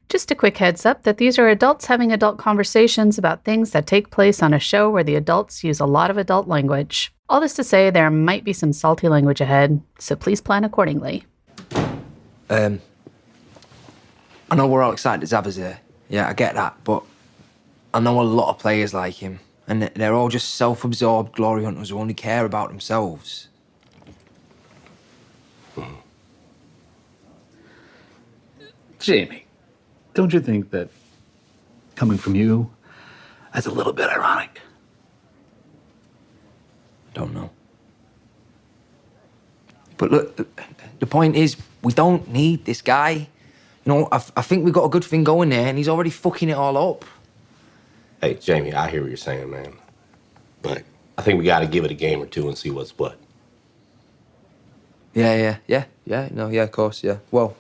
Just a quick heads up that these are adults having adult conversations about things that take place on a show where the adults use a lot of adult language. All this to say there might be some salty language ahead, so please plan accordingly. I know we're all excited Zav's here. Yeah, I get that, but I know a lot of players like him, and they're all just self-absorbed glory hunters who only care about themselves. Jamie, don't you think that coming from you, that's a little bit ironic? Don't know. But look, the point is, we don't need this guy. You know, I think we've got a good thing going there, and he's already fucking it all up. Hey, Jamie, I hear what you're saying, man. But I think we got to give it a game or two and see what's what. Yeah, of course, yeah. Well,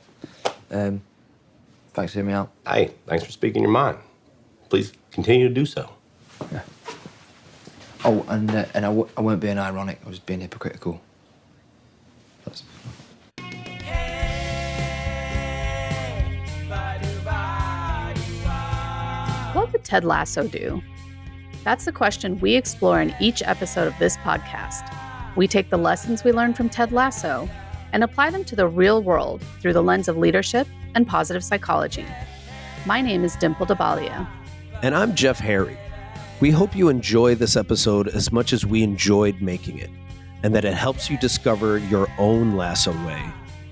thanks for hearing me out. Hey, thanks for speaking your mind. Please continue to do so. Yeah. Oh, and I weren't being ironic. I was being hypocritical. That's... What would Ted Lasso do? That's the question we explore in each episode of this podcast. We take the lessons we learned from Ted Lasso and apply them to the real world through the lens of leadership and positive psychology. My name is Dimple Dabalia. And I'm Jeff Harry. We hope you enjoy this episode as much as we enjoyed making it, and that it helps you discover your own Lasso way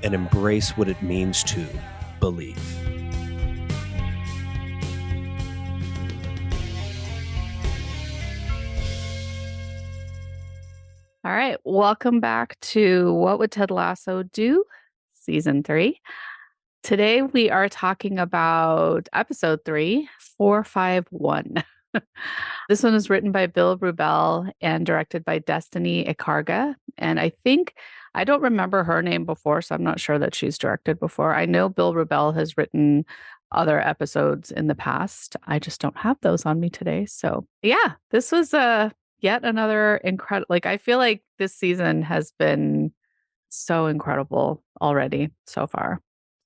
and embrace what it means to believe. All right, welcome back to What Would Ted Lasso Do? Season 3. Today we are talking about episode 3, 451. This one is written by Bill Rubel and directed by Destiny Ikarga. And I don't remember her name before, so I'm not sure that she's directed before. I know Bill Rubel has written other episodes in the past. I just don't have those on me today. So yeah, this was yet another incredible, I feel like this season has been so incredible already so far.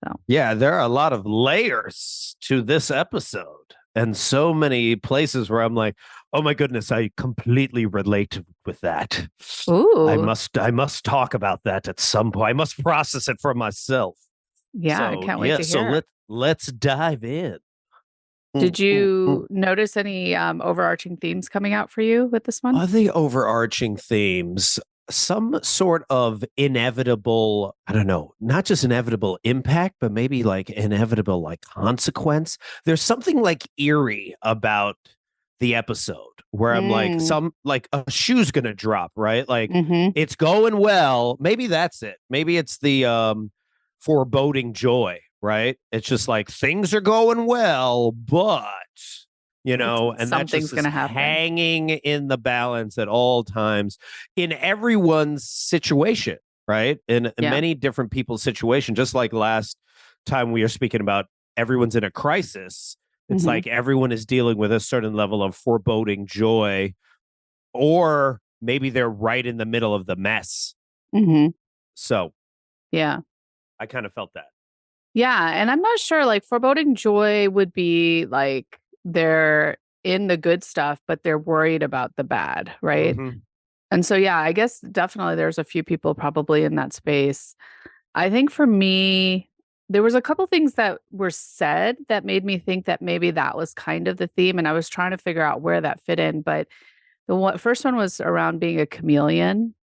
So yeah, there are a lot of layers to this episode and so many places where I'm like, oh my goodness, I completely relate with that. Ooh. I must talk about that at some point. I must process it for myself. Yeah, I can't wait to hear. So let's dive in. Did you notice any overarching themes coming out for you with this one? The overarching themes, some sort of inevitable, I don't know, not just inevitable impact, but maybe like inevitable consequence. There's something eerie about the episode where I'm like a shoe's gonna drop, right? It's going well. Maybe that's it. Maybe it's the foreboding joy, right? It's just things are going well, but and that just is hanging in the balance at all times in everyone's situation, right? In many different people's situation, just like last time we were speaking about everyone's in a crisis. It's like everyone is dealing with a certain level of foreboding joy, or maybe they're right in the middle of the mess. So, yeah, I kind of felt that. Yeah, and I'm not sure, foreboding joy would be they're in the good stuff, but they're worried about the bad, right? And so, yeah, I guess definitely there's a few people probably in that space. I think for me, there was a couple things that were said that made me think that maybe that was kind of the theme, and I was trying to figure out where that fit in. But the first one was around being a chameleon.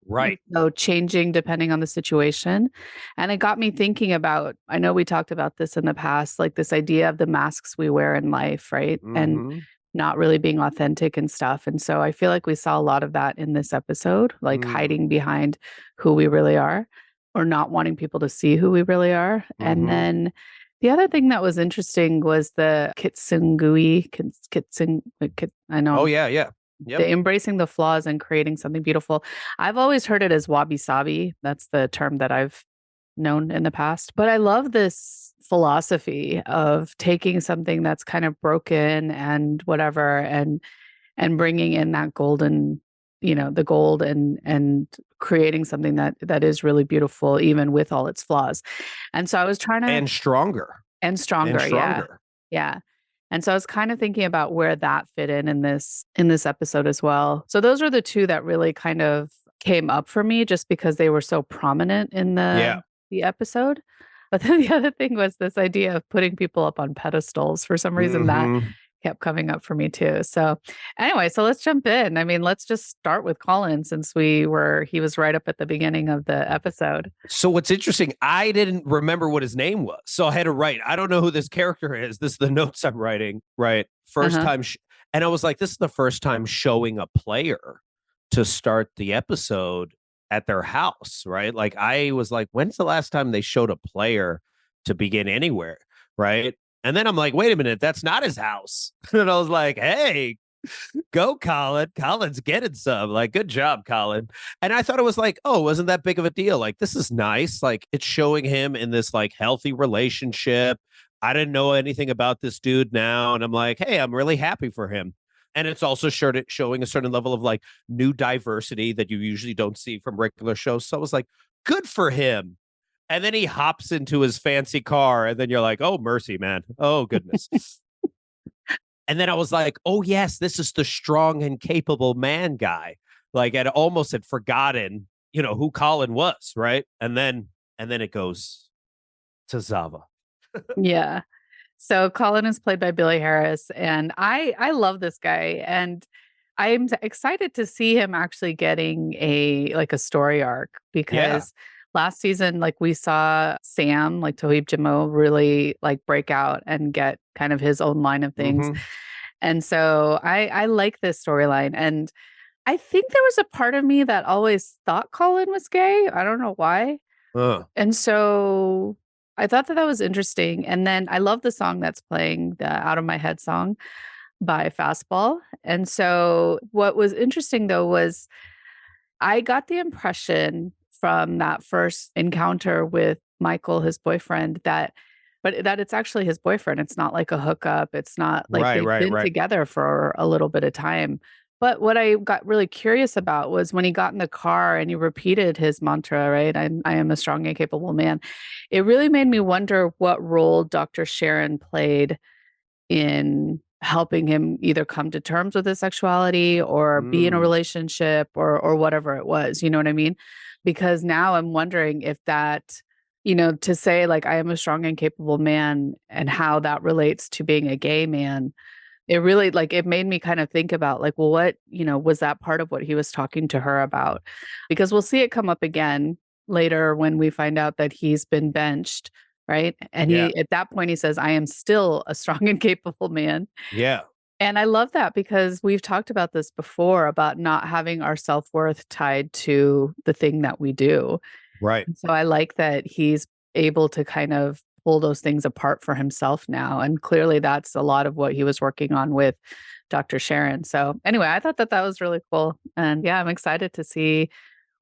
Right. So changing depending on the situation. And it got me thinking about, I know we talked about this in the past, this idea of the masks we wear in life, right? And not really being authentic and stuff. And so I feel like we saw a lot of that in this episode, hiding behind who we really are or not wanting people to see who we really are. And then the other thing that was interesting was the kitsungui, I know. Oh, yeah. Yep. The embracing the flaws and creating something beautiful. I've always heard it as wabi-sabi. That's the term that I've known in the past. But I love this philosophy of taking something that's kind of broken and whatever and bringing in that golden, the gold and creating something that is really beautiful, even with all its flaws. And so I was trying to... And stronger. And stronger, and yeah. stronger. Yeah. And so I was kind of thinking about where that fit in this episode as well. So those are the two that really kind of came up for me just because they were so prominent in Yeah. the episode. But then the other thing was this idea of putting people up on pedestals. For some reason that Mhm. kept coming up for me too. So anyway, so let's jump in. I mean, let's just start with Colin since he was right up at the beginning of the episode. So what's interesting, I didn't remember what his name was. So I had to write, I don't know who this character is. This is the notes I'm writing, right? First Uh-huh. time. And I was like, this is the first time showing a player to start the episode at their house, right? Like I was like, when's the last time they showed a player to begin anywhere, right? And then I'm like, wait a minute, that's not his house. And I was like, hey, go, Colin. Colin's getting some. Like, good job, Colin. And I thought it was like, oh, wasn't that big of a deal? Like, this is nice. Like, it's showing him in this like healthy relationship. I didn't know anything about this dude now. And I'm like, hey, I'm really happy for him. And it's also showing a certain level of like new diversity that you usually don't see from regular shows. So I was like, good for him. And then he hops into his fancy car, and then you're like, oh, mercy, man. Oh, goodness. And then I was like, oh, yes, this is the strong and capable man guy. Like I almost had forgotten, who Colin was, right? And then it goes to Zava. Yeah. So Colin is played by Billy Harris, and I love this guy, and I'm excited to see him actually getting a story arc Yeah. because last season, like we saw Sam, like Toheeb Jamo, really like break out and get kind of his own line of things. Mhm. And so I like this storyline, and I think there was a part of me that always thought Colin was gay. I don't know why. And so I thought that that was interesting. And then I love the song that's playing, the Out of My Head song by Fastball. And so what was interesting though was I got the impression from that first encounter with Michael, his boyfriend, that it's actually his boyfriend. It's not like a hookup. It's not like Right, they've right, been right. together for a little bit of time. But what I got really curious about was when he got in the car and he repeated his mantra, right? I am a strong and capable man. It really made me wonder what role Dr. Sharon played in helping him either come to terms with his sexuality or be in a Mm. relationship or whatever it was, you know what I mean? Because now I'm wondering if that, to say like I am a strong and capable man and how that relates to being a gay man, it really like it made me kind of think about like, well, what, was that part of what he was talking to her about? Because we'll see it come up again later when we find out that he's been benched, right? And Yeah. at that point he says, I am still a strong and capable man. Yeah. And I love that because we've talked about this before about not having our self-worth tied to the thing that we do. Right. And so I like that he's able to kind of pull those things apart for himself now. And clearly that's a lot of what he was working on with Dr. Sharon. So anyway, I thought that that was really cool. And yeah, I'm excited to see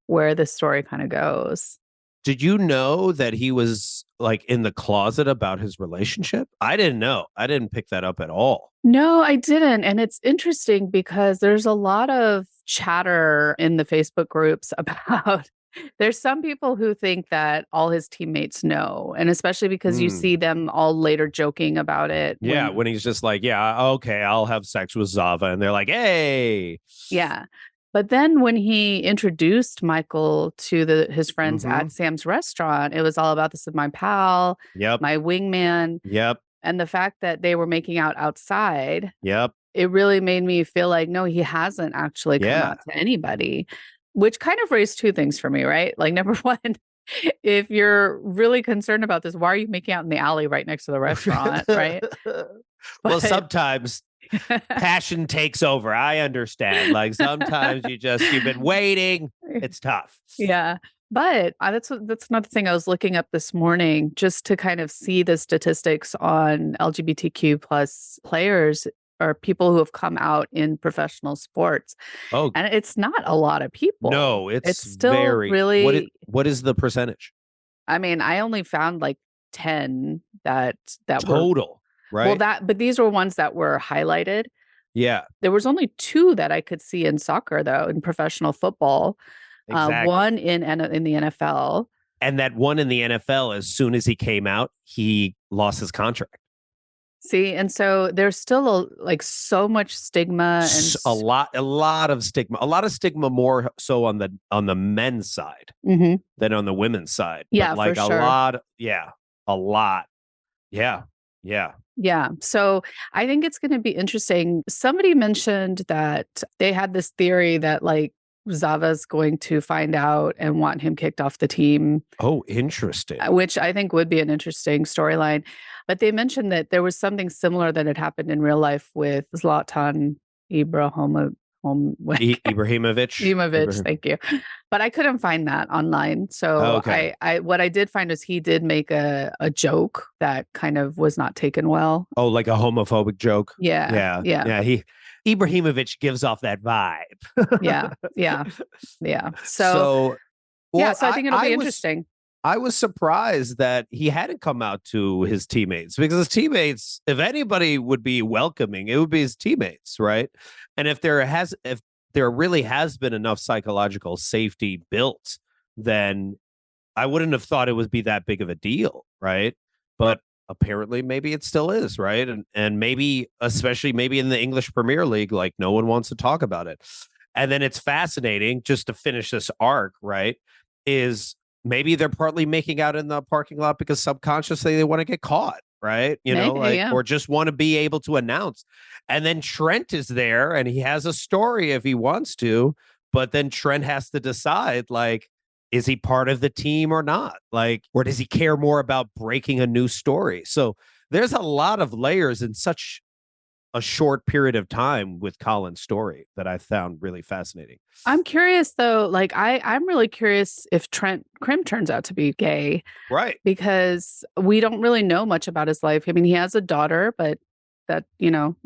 where this story kind of goes. Did you know that he was like in the closet about his relationship? I didn't know. I didn't pick that up at all. No, I didn't. And it's interesting because there's a lot of chatter in the Facebook groups about there's some people who think that all his teammates know, and especially because you Mm. see them all later joking about it Yeah, when he's just like, yeah, okay, I'll have sex with Zava. And they're like, hey. yeah. But then when he introduced Michael to his friends Mhm. at Sam's restaurant, it was all about this is my pal, Yep. my wingman, Yep. and the fact that they were making out outside, Yep. it really made me feel like, no, he hasn't actually come Yeah. out to anybody, which kind of raised two things for me, right? Like, number one, if you're really concerned about this, why are you making out in the alley right next to the restaurant, right? Well, But sometimes passion takes over. I understand. Like sometimes you've been waiting. It's tough. yeah. But that's another thing I was looking up this morning just to kind of see the statistics on LGBTQ plus players or people who have come out in professional sports. Oh, And it's not a lot of people. no, It's it's still very really, what is the percentage? I mean, I only found like 10 that were Total, well right? but these were ones that were highlighted. Yeah, There was only 2 that I could see in soccer though, in professional football. exactly. One in the NFL. And that one in the NFL, as soon as he came out, he lost his contract. See, and so there's still like so much stigma and A lot of stigma more so on the men's side Mhm. than on the women's side. Yeah, But like for sure. a lot. Yeah. Yeah. Yeah. So I think it's going to be interesting. Somebody mentioned that they had this theory that like Zava's going to find out and want him kicked off the team, Oh, interesting. which I think would be an interesting storyline. But they mentioned that there was something similar that had happened in real life with Zlatan Ibrahimovic. Ibrahimovic. Thank you. But I couldn't find that online. So Okay. I what I did find was he did make a joke that kind of was not taken well. Oh, like a homophobic joke. Yeah. Ibrahimovic gives off that vibe. Yeah. So So I think it'll be interesting. I was surprised that he hadn't come out to his teammates, because his teammates, if anybody would be welcoming, it would be his teammates, right? And if there really has been enough psychological safety built, then I wouldn't have thought it would be that big of a deal, right? But apparently maybe it still is, right? And maybe, especially maybe in the English Premier League, like no one wants to talk about it. And then it's fascinating, just to finish this arc, right? Is maybe they're partly making out in the parking lot because subconsciously they want to get caught, right? Maybe, yeah. Or just want to be able to announce. And then Trent is there and he has a story if he wants to, but then Trent has to decide, like, is he part of the team or not? Like, or does he care more about breaking a new story? So there's a lot of layers in such a short period of time with Colin's story that I found really fascinating. I'm curious though, like I'm really curious if Trent Krim turns out to be gay. Right. Because we don't really know much about his life. I mean, he has a daughter, but that,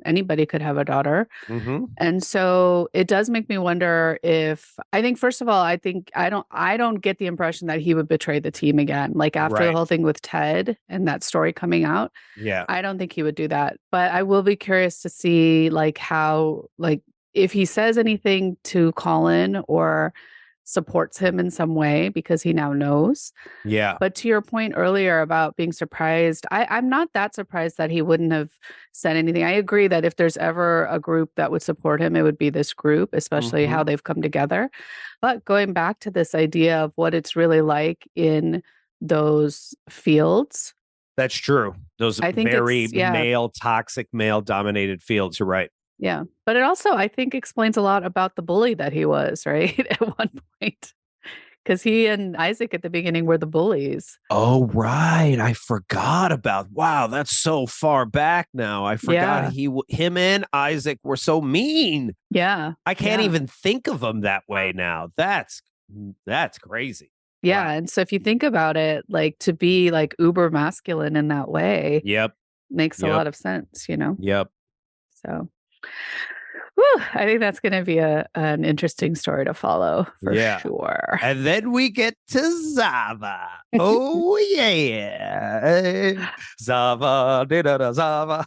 anybody could have a daughter. Mm-hmm. And so it does make me wonder if I think first of all, I don't get the impression that he would betray the team again. Like after the Right. whole thing with Ted and that story coming out. Yeah. I don't think he would do that. But I will be curious to see like how like if he says anything to Colin or supports him in some way because he now knows. Yeah. But to your point earlier about being surprised, I'm not that surprised that he wouldn't have said anything. I agree that if there's ever a group that would support him, it would be this group, especially how they've come together. But going back to this idea of what it's really like in those fields. That's true. Those I think very yeah. toxic male dominated fields. You're right. Yeah. But it also, I think, explains a lot about the bully that he was, right? At one point. Because he and Isaac at the beginning were the bullies. Oh, right. I forgot about. Wow, that's so far back now. I forgot him and Isaac were so mean. Yeah. I can't even think of them that way now. That's crazy. Yeah. Wow. And so if you think about it, like to be like uber masculine in that way makes a lot of sense, Yep. So I think that's going to be an interesting story to follow for sure. And then we get to Zava. Oh, yeah. Zava. Zava.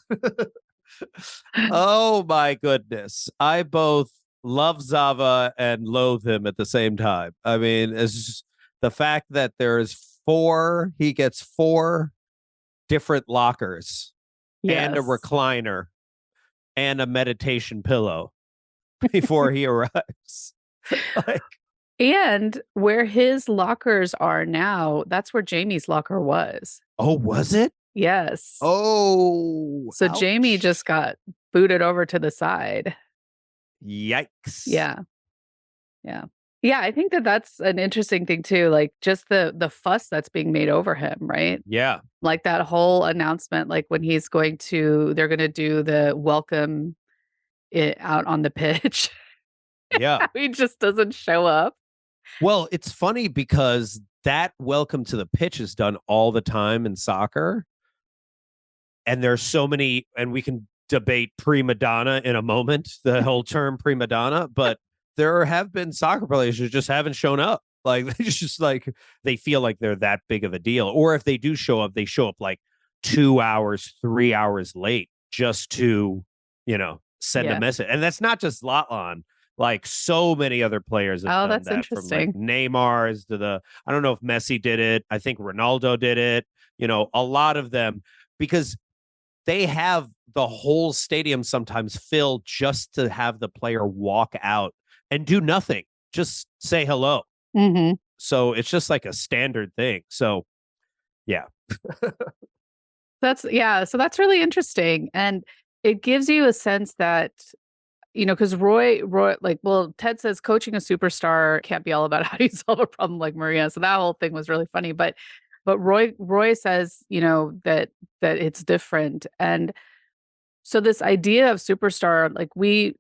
Oh, my goodness. I both love Zava and loathe him at the same time. I mean, it's just the fact that he gets 4 different lockers and a recliner and a meditation pillow before he arrives. And where his lockers are now, that's where Jamie's locker was. Oh, was it? Yes. Oh. So ouch. Jamie just got booted over to the side. Yikes. Yeah. Yeah, I think that's an interesting thing too, like just the fuss that's being made over him, right? Yeah. Like that whole announcement, like when they're going to do the welcome out on the pitch. Yeah. He just doesn't show up. Well, it's funny because that welcome to the pitch is done all the time in soccer. And there's so many, and we can debate prima donna in a moment, the whole term prima donna, but there have been soccer players who just haven't shown up. Like it's just like they feel like they're that big of a deal. Or if they do show up, they show up like 2 hours, 3 hours late just to, send a message. And that's not just Zlatan. Like so many other players have Oh, done that's that, from like interesting. Neymar's to I don't know if Messi did it. I think Ronaldo did it. A lot of them, because they have the whole stadium sometimes filled just to have the player walk out and do nothing, just say hello. Hmm. So it's just like a standard thing. So yeah. So that's really interesting. And it gives you a sense that, because Roy, like, well, Ted says coaching a superstar can't be all about how you solve a problem like Maria. So that whole thing was really funny. But Roy says, that it's different. And so this idea of superstar, like we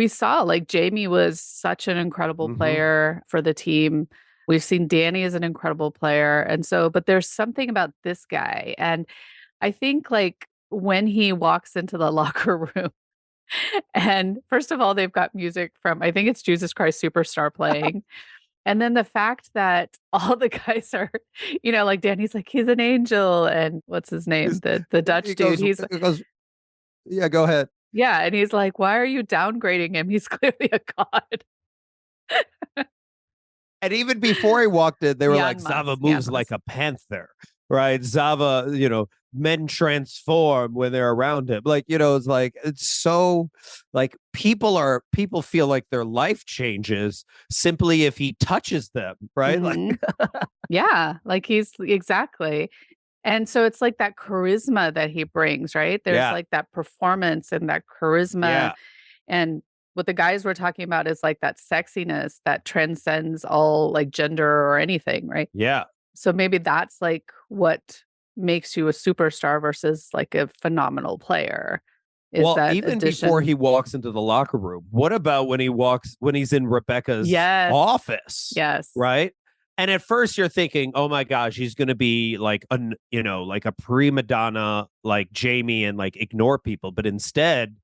saw, like Jamie was such an incredible Mhm. player for the team. We've seen Danny as an incredible player. And so, but there's something about this guy. And I think like when he walks into the locker room, and first of all, they've got music from, I think it's Jesus Christ Superstar playing. And then the fact that all the guys are, like Danny's like, he's an angel. And what's his name? The Dutch He dude. goes, He's, yeah, go ahead. yeah. And he's like, why are you downgrading him? He's clearly a god. And even before he walked in, they were like, Jan Mas. Zava Jan moves Mas. like a panther, right? Zava, men transform when they're around him. Like, it's like, it's so like people feel like their life changes simply if he touches them, right? Like, Mhm. Yeah. Like he's exactly. And so it's like that charisma that he brings, right? There's yeah, like that performance and that charisma. yeah, And what the guys were talking about is like that sexiness that transcends all like gender or anything, right? yeah. So maybe that's like what makes you a superstar versus like a phenomenal player, is Well, that even before addition. he walks into the locker room, what about when he's in Rebecca's Yes. office, Yes. right? And at first you're thinking, "Oh my gosh, he's going to be like like a prima donna like Jamie and like ignore people." But instead,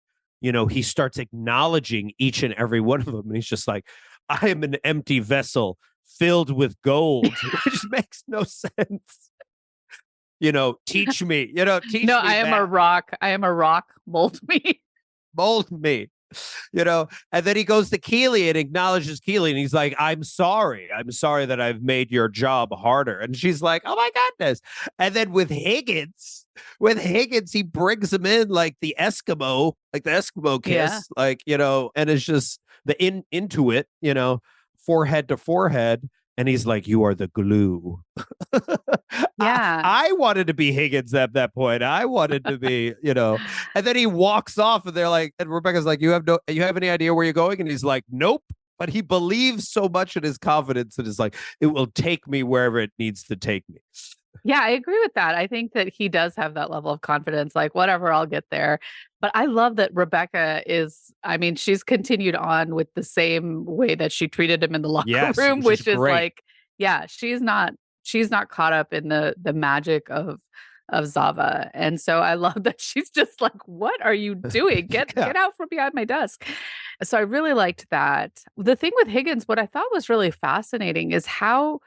he starts acknowledging each and every one of them, and he's just like, "I am an empty vessel filled with gold," which makes no sense. Teach me, teach No, me, I am a Matt, rock. I am a rock. Mold me. mold me. And then he goes to Keely and acknowledges Keely, and he's like, I'm sorry that I've made your job harder. And she's like, oh my goodness. And then with Higgins, he brings him in like the Eskimo Yeah. kiss, and it's just into it, forehead to forehead. And he's like, you are the glue. I, Yeah. I wanted to be Higgins at that point. I wanted to be, and then he walks off, and they're like, and Rebecca's like, you have any idea where you're going? And he's like, nope. But he believes so much in his confidence that it's like, it will take me wherever it needs to take me. Yeah, I agree with that. I think that he does have that level of confidence, like, whatever, I'll get there. But I love that Rebecca she's continued on with the same way that she treated him in the locker Yes, room, which is which is great. like, yeah, she's not caught up in the magic of Zava. And so I love that she's just like, what are you doing? Get Yeah. get out from behind my desk. So I really liked that. The thing with Higgins, what I thought was really fascinating is how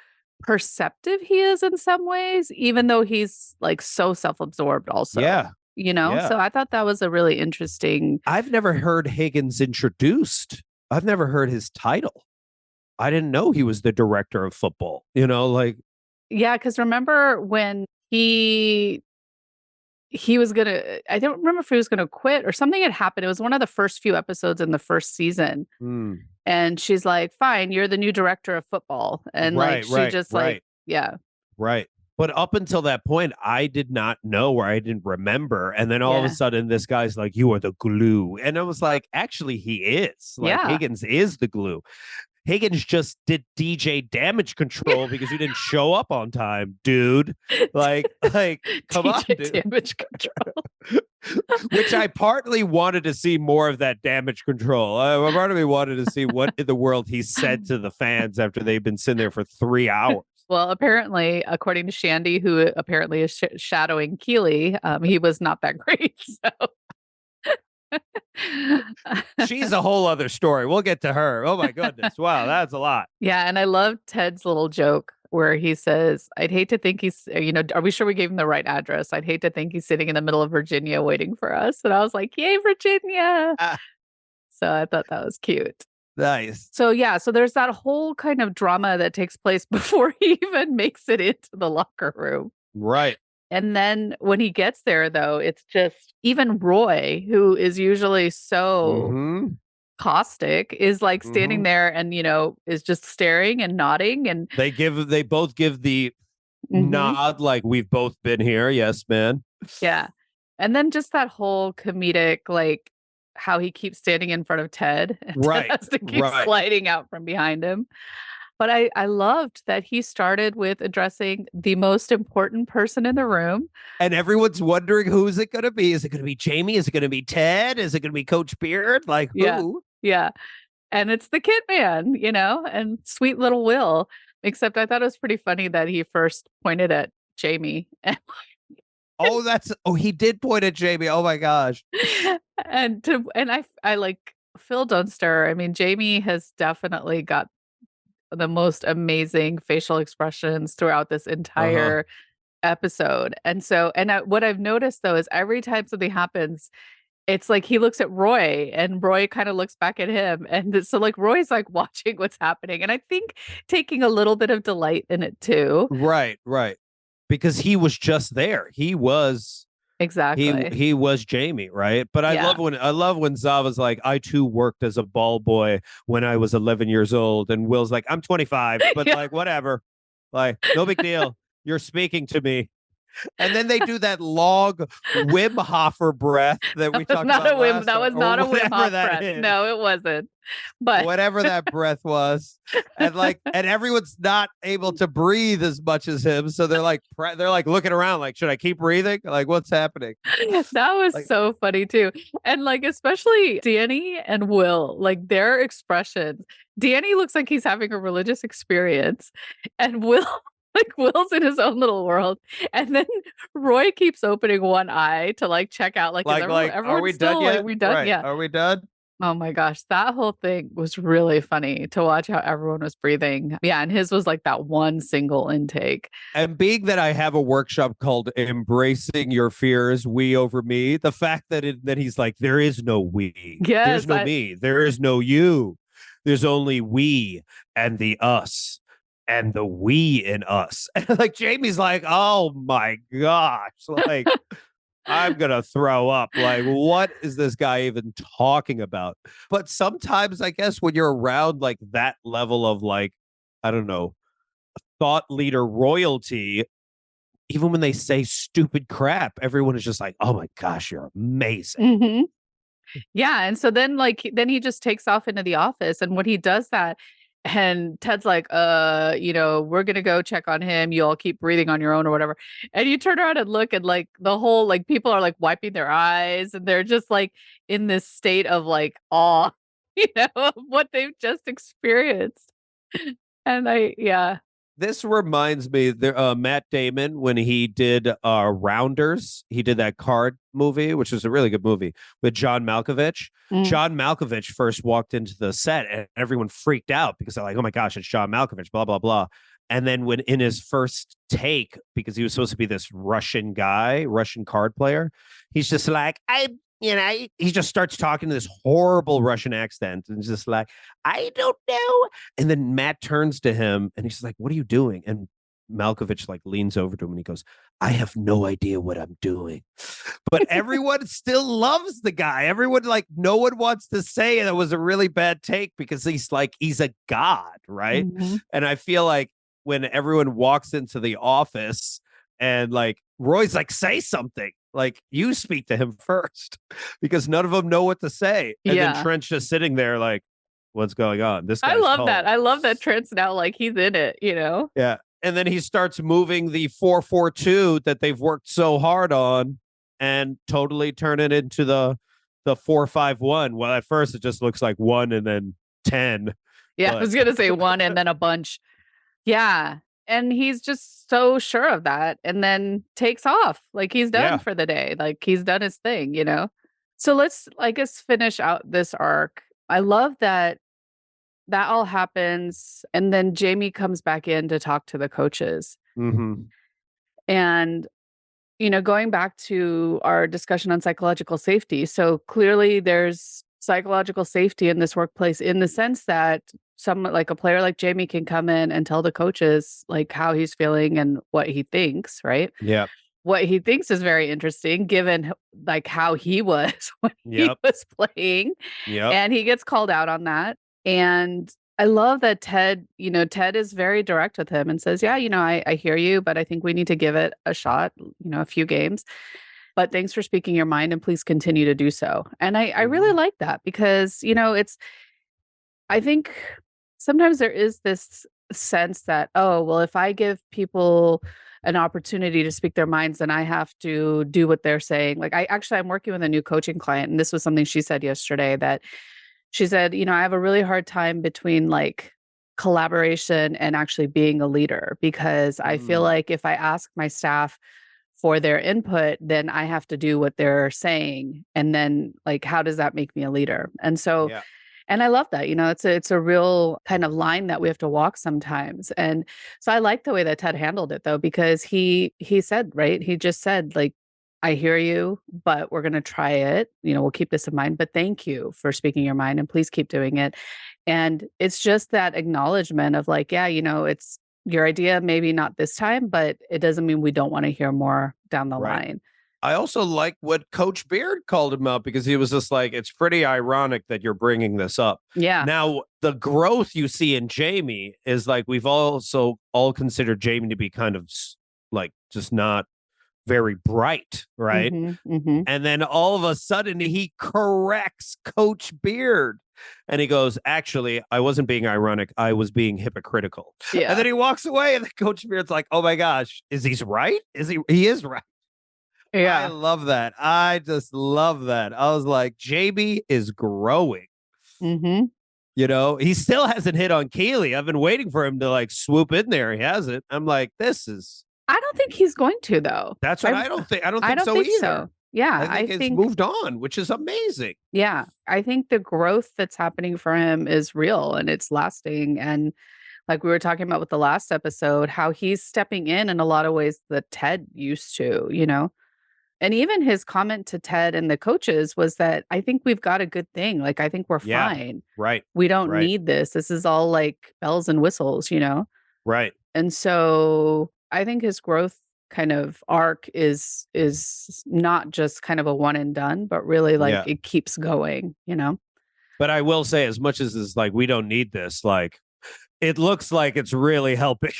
perceptive he is in some ways, even though he's like so self-absorbed also, Yeah. So Yeah. I thought that was a really interesting. I've never heard Higgins introduced. I've never heard his title. I didn't know he was the director of football, like, Yeah, because remember when he was gonna, I don't remember if he was gonna quit or something had happened. It was one of the first few episodes in the first season. And she's like, fine, you're the new director of football. And like she just like, right. yeah. Right. But up until that point, I did not know, or I didn't remember. And then all of a Yeah. sudden, this guy's like, you are the glue. And I was like, actually, he is. Like, Yeah. Higgins is the glue. Higgins just did DJ damage control because you didn't show up on time, dude. Like, come on, DJ dude. damage control. Which I partly wanted to see more of that damage control. Part of me wanted to see what in the world he said to the fans after they've been sitting there for 3 hours. Well, apparently, according to Shandy, who apparently is shadowing Keely, he was not that great. She's a whole other story. We'll get to her. Oh my goodness. Wow, that's a lot. Yeah, and I love Ted's little joke where he says, I'd hate to think he's, are we sure we gave him the right address? I'd hate to think he's sitting in the middle of Virginia waiting for us. And I was like, yay, Virginia. Ah, So I thought that was cute. Nice. So yeah, so there's that whole kind of drama that takes place before he even makes it into the locker room. Right. And then when he gets there, though, it's just even Roy, who is usually so Mm-hmm. caustic, is like standing Mhm. there and, is just staring and nodding. And They both give the Mhm. nod like we've both been here. Yes, man. Yeah. And then just that whole comedic, like how he keeps standing in front of Ted and Ted Right. has to keep Right. sliding out from behind him. But I loved that he started with addressing the most important person in the room. And everyone's wondering who's it going to be? Is it going to be Jamie? Is it going to be Ted? Is it going to be Coach Beard? Like Yeah. who? Yeah. And it's the Kit Man, and sweet little Will. Except I thought it was pretty funny that he first pointed at Jamie. Oh, he did point at Jamie. Oh my gosh. And I like Phil Dunster. I mean, Jamie has definitely got the most amazing facial expressions throughout this Uh-huh. entire episode. What I've noticed though is every time something happens, it's like he looks at Roy and Roy kind of looks back at him. And so like Roy's like watching what's happening. And I think taking a little bit of delight in it too. Right, right. Because he was just there. Exactly. He was Jamie, right? But Yeah. I love when Zava's like, I too worked as a ball boy when I was 11 years old, and Will's like, I'm 25, but Yeah. like whatever, like no big deal. You're speaking to me. And then they do that long Wim Hofer breath that we That was talked not a about Wim. last That time, was or not a Wim whatever Hof that breath. is, No, it wasn't. But whatever that breath was. And everyone's not able to breathe as much as him, so they're like looking around like, should I keep breathing? Like, what's happening? that was Like, so funny too. And like especially Danny and Will, like their expressions. Danny looks like he's having a religious experience, and Will like Will's in his own little world. And then Roy keeps opening one eye to like check out like is are everyone we done still like yet? we done? Right. Yeah. Are we done? Oh my gosh, that whole thing was really funny to watch how everyone was breathing. Yeah, and his was like that one single intake. And being that I have a workshop called Embracing Your Fears, We Over Me, the fact that he's like, there is no we, there's Yes, no me, there is no you, there's only we and the us and the we in us. And like Jamie's like, oh my gosh, like I'm gonna throw up. Like, what is this guy even talking about? But sometimes I guess when you're around like that level of like, I don't know, thought leader royalty, even when they say stupid crap, everyone is just like, "Oh my gosh, you're amazing." Mhm. Yeah, and so then, like, then he just takes off into the office, and when he does that, and Ted's like, we're gonna go check on him. You all keep breathing on your own or whatever." And you turn around and look, and like the whole like people are like wiping their eyes, and they're just like in this state of like awe, of what they've just experienced. And yeah. This reminds me, there, Matt Damon when he did Rounders, he did that card movie, which was a really good movie with John Malkovich. Mm. John Malkovich first walked into the set, and everyone freaked out because they're like, "Oh my gosh, it's John Malkovich!" Blah blah blah. And then when in his first take, because he was supposed to be this Russian guy, Russian card player, he's just like, he just starts talking to this horrible Russian accent and just like, I don't know. And then Matt turns to him and he's like, what are you doing? And Malkovich like leans over to him and he goes, I have no idea what I'm doing. But everyone still loves the guy. Everyone, like, no one wants to say that was a really bad take because he's a god, right? Mhm. And I feel like when everyone walks into the office and like Roy's like, say something, like you speak to him first because none of them know what to say. And then Yeah. Trent's just sitting there like, what's going on? This I guy's love that. cold. I love that Trent's now like he's in it. Yeah. And then he starts moving the 4-4-2 that they've worked so hard on and totally turn it into the 4-5-1. Well, at first it just looks like 1 and then 10. Yeah, I But was gonna say one and then a bunch. Yeah. And he's just so sure of that and then takes off. Like he's done yeah. for the day. Like he's done his thing. So let's, I guess, finish out this arc. I love that all happens. And then Jamie comes back in to talk to the coaches. Mm-hmm. And, going back to our discussion on psychological safety. So clearly there's psychological safety in this workplace, in the sense that someone like a player like Jamie can come in and tell the coaches like how he's feeling and what he thinks, right? Yep. What he thinks is very interesting given like how he was when he Yep. was playing, Yep. and he gets called out on that. And I love that Ted is very direct with him and says, yeah, I hear you, but I think we need to give it a shot, a few games. But thanks for speaking your mind, and please continue to do so. And I really like that because, I think sometimes there is this sense that, oh, well, if I give people an opportunity to speak their minds, then I have to do what they're saying. Like I'm working with a new coaching client, and this was something she said yesterday, that she said, I have a really hard time between like collaboration and actually being a leader, because I feel like if I ask my staff for their input, then I have to do what they're saying. And then like, how does that make me a leader? And so, Yeah. and I love that, it's a real kind of line that we have to walk sometimes. And so I like the way that Ted handled it though, because he said, right, he just said like, I hear you, but we're going to try it. We'll keep this in mind, but thank you for speaking your mind, and please keep doing it. And it's just that acknowledgement of like, yeah, it's your idea, maybe not this time, but it doesn't mean we don't want to hear more down the Right. line. I also like what Coach Beard called him out, because he was just like, it's pretty ironic that you're bringing this up. Yeah. Now, the growth you see in Jamie is like, we've also all considered Jamie to be kind of like just not very bright, right? Mm-hmm. And then all of a sudden he corrects Coach Beard. And he goes, actually, I wasn't being ironic. I was being hypocritical. Yeah. And then he walks away, and then Coach Beard's like, oh my gosh, is he right? He is right. I Yeah. love that. I just love that. I was like, Jamie is growing. Mm-hmm. He still hasn't hit on Keely. I've been waiting for him to like swoop in there. He hasn't. I'm like, this is. I don't think he's going to, though. That's what I don't think. I don't think so think either. so. Yeah. I think it's moved on, which is amazing. Yeah. I think the growth that's happening for him is real and it's lasting. And like we were talking about with the last episode, how he's stepping in a lot of ways that Ted used to, And even his comment to Ted and the coaches was that, I think we've got a good thing. Like, I think we're fine. Right. We don't Right. need this. This is all like bells and whistles, Right. And so I think his growth kind of arc is not just kind of a one and done, but really like it keeps going, But I will say, as much as it's like, we don't need this, like, it looks like it's really helping.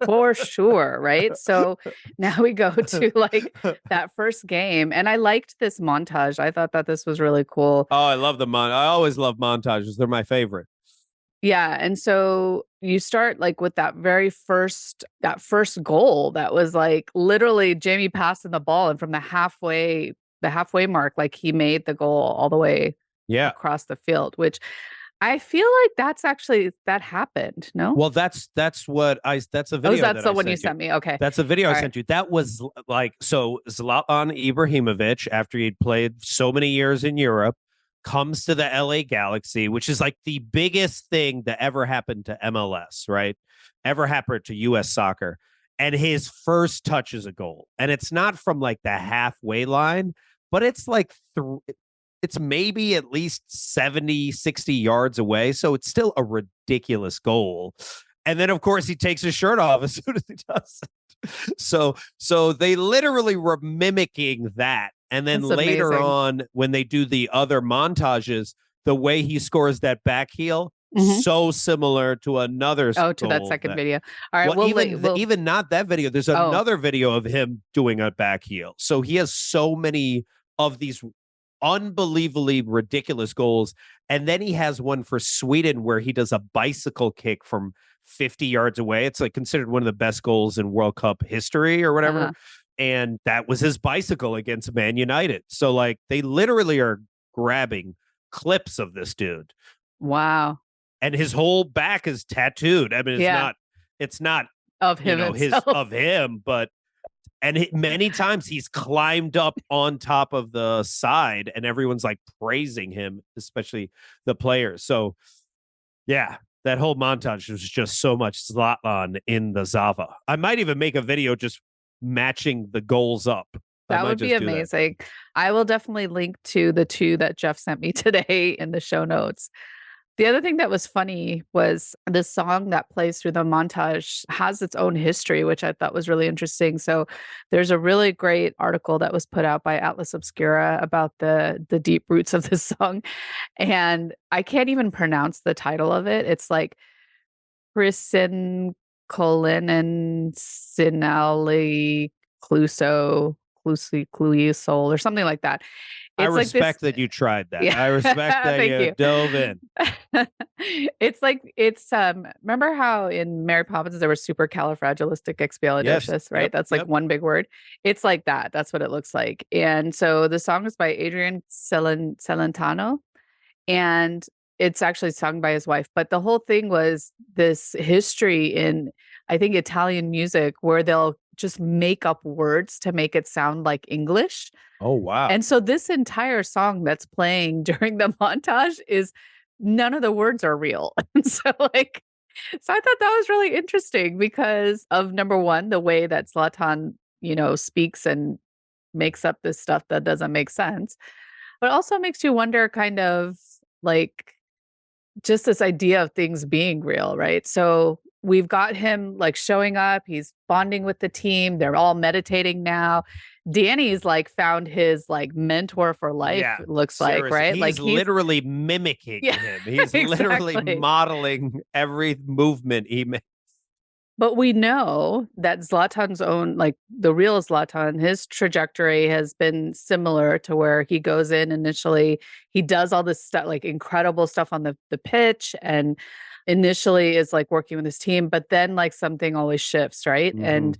For sure, right? So now we go to like that first game, and I liked this montage. I thought that this was really cool. Oh, I love I always love montages. They're my favorite. Yeah, and so you start like with that first goal that was like literally Jamie passing the ball, and from the halfway mark, like he made the goal all the way across the field, which I feel like that happened. No? Well, that's a video. That's the one you sent me. Okay. That's a video I sent you. That was like, so Zlatan Ibrahimovic, after he'd played so many years in Europe, comes to the LA Galaxy, which is like the biggest thing that ever happened to MLS, right? Ever happened to US soccer. And his first touch is a goal. And it's not from like the halfway line, but it's like it's maybe at least 70, 60 yards away. So it's still a ridiculous goal. And then, of course, he takes his shirt off as soon as he does it. So they literally were mimicking that. And then later on, when they do the other montages, the way he scores that back heel, so similar to another. Oh, to that second video. All right. Well, even not that video. There's another video of him doing a back heel. So he has so many of these unbelievably ridiculous goals. And then he has one for Sweden where he does a bicycle kick from 50 yards away. It's like considered one of the best goals in World Cup history or whatever. And that was his bicycle against Man United. So like they literally are grabbing clips of this dude. Wow. And his whole back is tattooed. I mean, it's not of him, of him, but many times he's climbed up on top of the side and everyone's like praising him, especially the players. So yeah, that whole montage was just so much Zlatan in the Zava. I might even make a video just matching the goals up. That would be amazing. I will definitely link to the 2 that Jeff sent me today in the show notes. The other thing that was funny was the song that plays through the montage has its own history, which I thought was really interesting. So there's a really great article that was put out by Atlas Obscura about the deep roots of this song. And I can't even pronounce the title of it. It's like Chrisin Colin and Sinali Cluso or something like that. I It's like this. respect that you tried that. Yeah. I respect that Thank you you. dove in. It's remember how in Mary Poppins there was Yes. supercalifragilisticexpialidocious, right? Yep. That's like Yep. one big word. It's like that. That's what it looks like. And so the song is by Adrian Celentano, and it's actually sung by his wife. But the whole thing was this history in, I think, Italian music where they'll just make up words to make it sound like English. Oh, wow. And so this entire song that's playing during the montage is none of the words are real. And so so I thought that was really interesting because of number one, the way that Zlatan, speaks and makes up this stuff that doesn't make sense, but also makes you wonder kind of like just this idea of things being real, right? So we've got him like showing up, he's bonding with the team, they're all meditating now. Danny's like found his like mentor for life, Yeah. it looks like, Seriously. right? He's literally mimicking Yeah, him. He's literally exactly. modeling every movement he makes. But we know that Zlatan's own, like the real Zlatan, his trajectory has been similar to where he goes in initially, he does all this stuff, like incredible stuff on the pitch, and initially is like working with his team, but then like something always shifts, right? Mhm.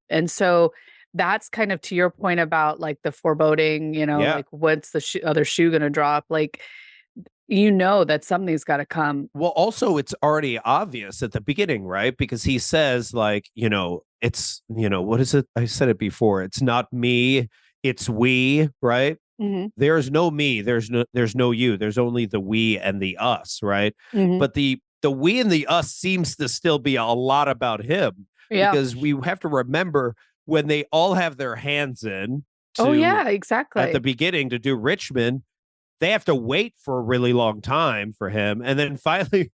And so that's kind of to your point about like the foreboding, Yeah. like what's the other shoe going to drop? Like, that something's got to come. Well, also, it's already obvious at the beginning, right? Because he says, like, it's, what is it? I said it before. It's not me, it's we, right? Hmm. There's no me, there's no you. There's only the we and the us, right? Hmm. But the we and the us seems to still be a lot about him, Yeah. because we have to remember when they all have their hands in Oh, to yeah, at the exactly. beginning to do Richmond, they have to wait for a really long time for him. And then finally,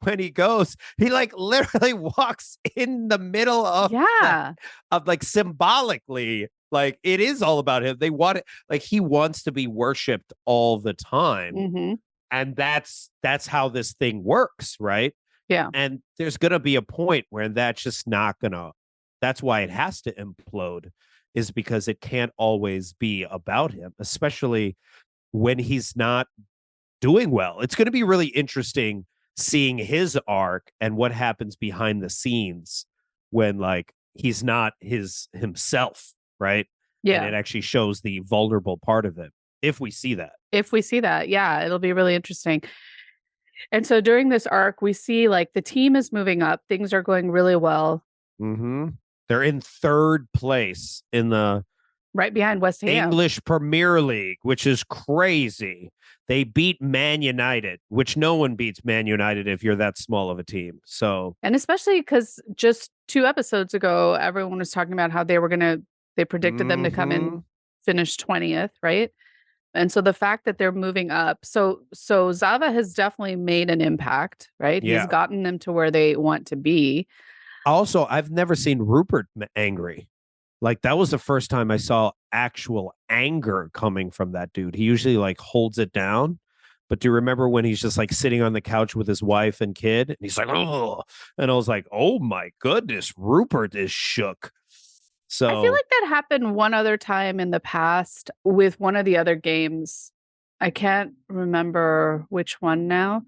when he goes, he like literally walks in the middle Yeah. of like symbolically, like it is all about him. They want it, like he wants to be worshipped all the time. Hmm. And that's how this thing works, right? Yeah. And there's gonna be a point where that's just not gonna, that's why it has to implode, is because it can't always be about him, especially when he's not doing well. It's going to be really interesting seeing his arc and what happens behind the scenes when like he's not himself, right? And Yeah. it actually shows the vulnerable part of him if we see that. If we see that, yeah, it'll be really interesting. And so during this arc, we see like the team is moving up, things are going really well, Mm-hmm. They're in third place in the right behind West Ham. English Premier League, which is crazy. They beat Man United, which no one beats Man United if you're that small of a team. So, And especially because just 2 episodes ago, everyone was talking about how they predicted them to come in, mhm. finish 20th, right? And so the fact that they're moving up, so Zava has definitely made an impact, right? He's Yeah. gotten them to where they want to be. Also, I've never seen Rupert angry. Like that was the first time I saw actual anger coming from that dude. He usually like holds it down. But do you remember when he's just like sitting on the couch with his wife and kid? And he's like, oh, and I was like, oh my goodness, Rupert is shook. I feel So like that happened one other time in the past with one of the other games. I can't remember which one now,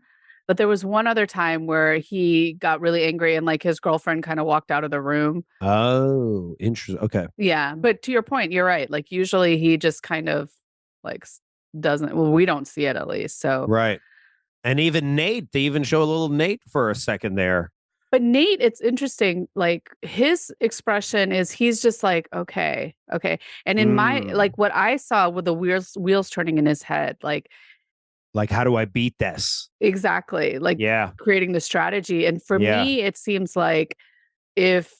but there was one other time where he got really angry and like his girlfriend kind of walked out of the room. oh, interesting. Okay. Yeah, but to your point, you're right. Like usually he just kind of like doesn't, well, we don't see it at least. So, Right. And even Nate, they even show a little Nate for a second there. but Nate, it's interesting. Like his expression is he's just like, okay, okay. And in my, like what I saw with the wheels turning in his head, Like, how do I beat this? exactly, like Yeah. creating the strategy. And for Yeah. me, it seems like if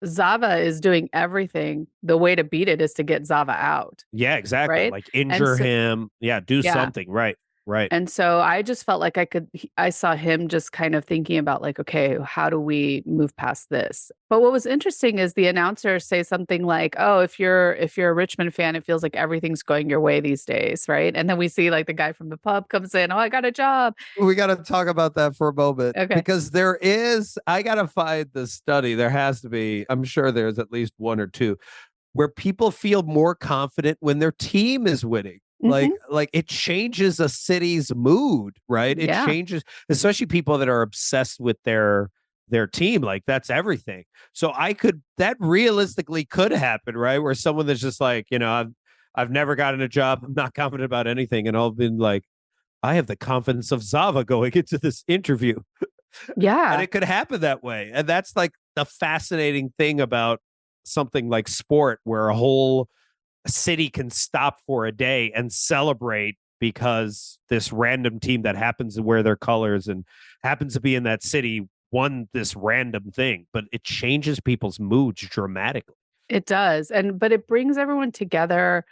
Zava is doing everything. The way to beat it is to get Zava out. Yeah, exactly. Right. Like injure him. Yeah, do something. Right. Right. And so I just felt like I saw him just kind of thinking about like, okay, how do we move past this? But what was interesting is the announcer say something like, oh, if you're a Richmond fan, it feels like everything's going your way these days, right? And then we see like the guy from the pub comes in, oh, I got a job. We got to talk about that for a moment. Okay. Because I got to find the study. There has to be, I'm sure there's at least one or two where people feel more confident when their team is winning. Like it changes a city's mood, right? It changes, especially people that are obsessed with their team. Like that's everything. So that realistically could happen, right? Where someone that's just like, I've never gotten a job. I'm not confident about anything. And I'll been like, I have the confidence of Zava going into this interview. Yeah. And it could happen that way. And that's like the fascinating thing about something like sport, where a whole city can stop for a day and celebrate because this random team that happens to wear their colors and happens to be in that city won this random thing, but it changes people's moods dramatically. It does. But it brings everyone together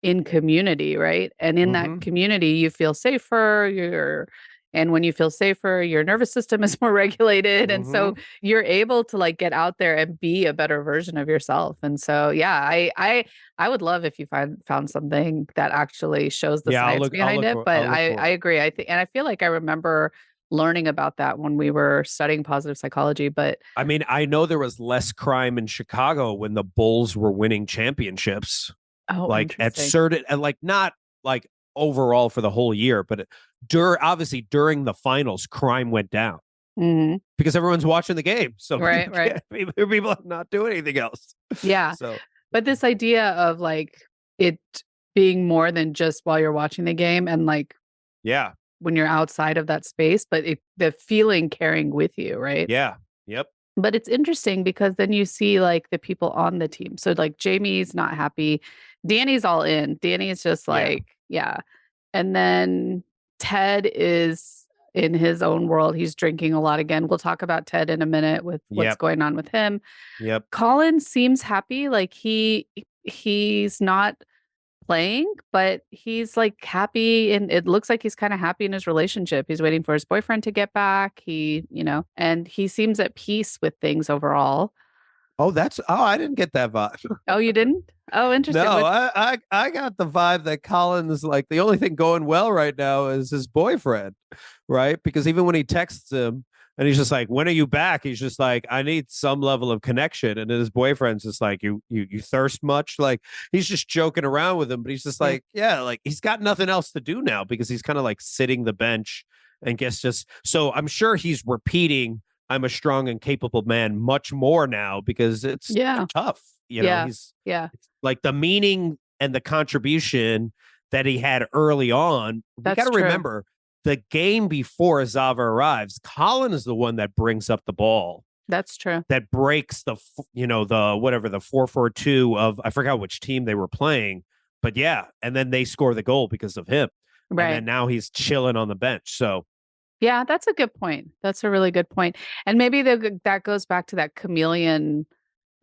in community, right? And in that community, you feel safer. And when you feel safer, your nervous system is more regulated. And so you're able to like get out there and be a better version of yourself. And so, yeah, I would love if you found something that actually shows the science behind it. But I agree. And I feel like I remember learning about that when we were studying positive psychology. But I mean, I know there was less crime in Chicago when the Bulls were winning championships. Like at certain, and like not like overall for the whole year, but obviously during the finals, crime went down because everyone's watching the game. So people are not doing anything else. Yeah. So, but this idea of like it being more than just while you're watching the game and like, when you're outside of that space, but the feeling carrying with you, right? Yeah. Yep. But it's interesting because then you see like the people on the team. So like Jamie's not happy. Danny's all in. Danny's just like, yeah. And then Ted is in his own world. He's drinking a lot again. We'll talk about Ted in a minute with what's going on with him. Yep. Colin seems happy. Like he's not playing, but he's like happy, and it looks like he's kind of happy in his relationship. He's waiting for his boyfriend to get back. And he seems at peace with things overall. I didn't get that vibe. Oh, you didn't? Oh, interesting. No, I got the vibe that Colin is like the only thing going well right now is his boyfriend, right? Because even when he texts him and he's just like, "When are you back?" He's just like, "I need some level of connection." And then his boyfriend's just like, "You thirst much?" Like he's just joking around with him, but he's just like, like he's got nothing else to do now because he's kind of like sitting the bench and so I'm sure he's repeating, "I'm a strong and capable man," much more now because it's tough. He's like the meaning and the contribution that he had early on. We got to remember the game before Zava arrives, Colin is the one that brings up the ball. That's true. That breaks the 4-4-2 of, I forgot which team they were playing, but and then they score the goal because of him. Right. And then now he's chilling on the bench. So yeah, that's a good point. That's a really good point. And maybe that goes back to that chameleon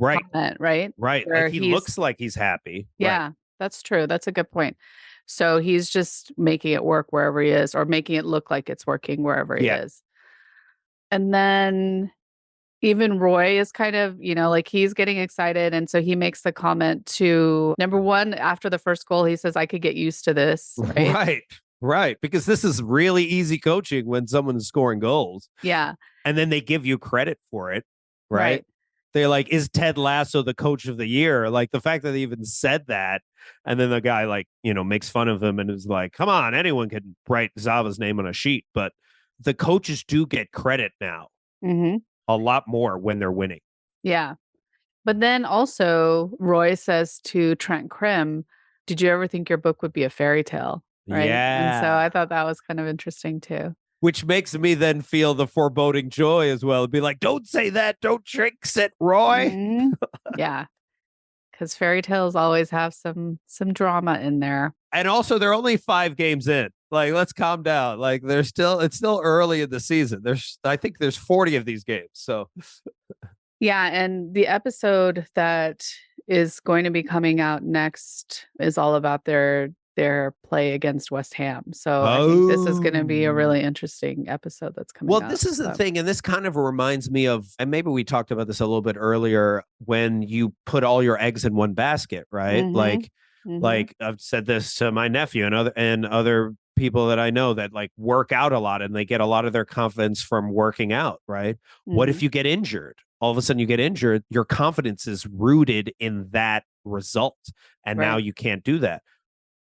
comment, right? Right. Where like he looks like he's happy. Yeah, that's true. That's a good point. So he's just making it work wherever he is, or making it look like it's working wherever he is. And then even Roy is kind of, like he's getting excited. And so he makes the comment to number one, after the first goal, he says, "I could get used to this." Right. Because this is really easy coaching when someone's scoring goals. Yeah. And then they give you credit for it. Right. They're like, "Is Ted Lasso the coach of the year?" Like the fact that they even said that. And then the guy makes fun of him and is like, "Come on, anyone can write Zava's name on a sheet." But the coaches do get credit now a lot more when they're winning. Yeah. But then also Roy says to Trent Krim, "Did you ever think your book would be a fairy tale?" Right. Yeah. And so I thought that was kind of interesting too. Which makes me then feel the foreboding joy as well. It'd be like, "Don't say that. Don't jinx it, Roy." Yeah. Because fairy tales always have some drama in there. And also they're only 5 games in. Like, let's calm down. Like it's still early in the season. I think there's 40 of these games. So Yeah, and the episode that is going to be coming out next is all about their play against West Ham. So I think this is going to be a Oh. really interesting episode that's coming Well, up. this is the So, thing, and this kind of reminds me of, and maybe we talked about this a little bit earlier, when you put all your eggs in one basket, right? mhm, mhm, Like I've said this to my nephew and other people that I know that like work out a lot and they get a lot of their confidence from working out, right? What if mhm. you get injured? All of a sudden you get injured, your confidence is rooted in that result, and now Right. you can't do that.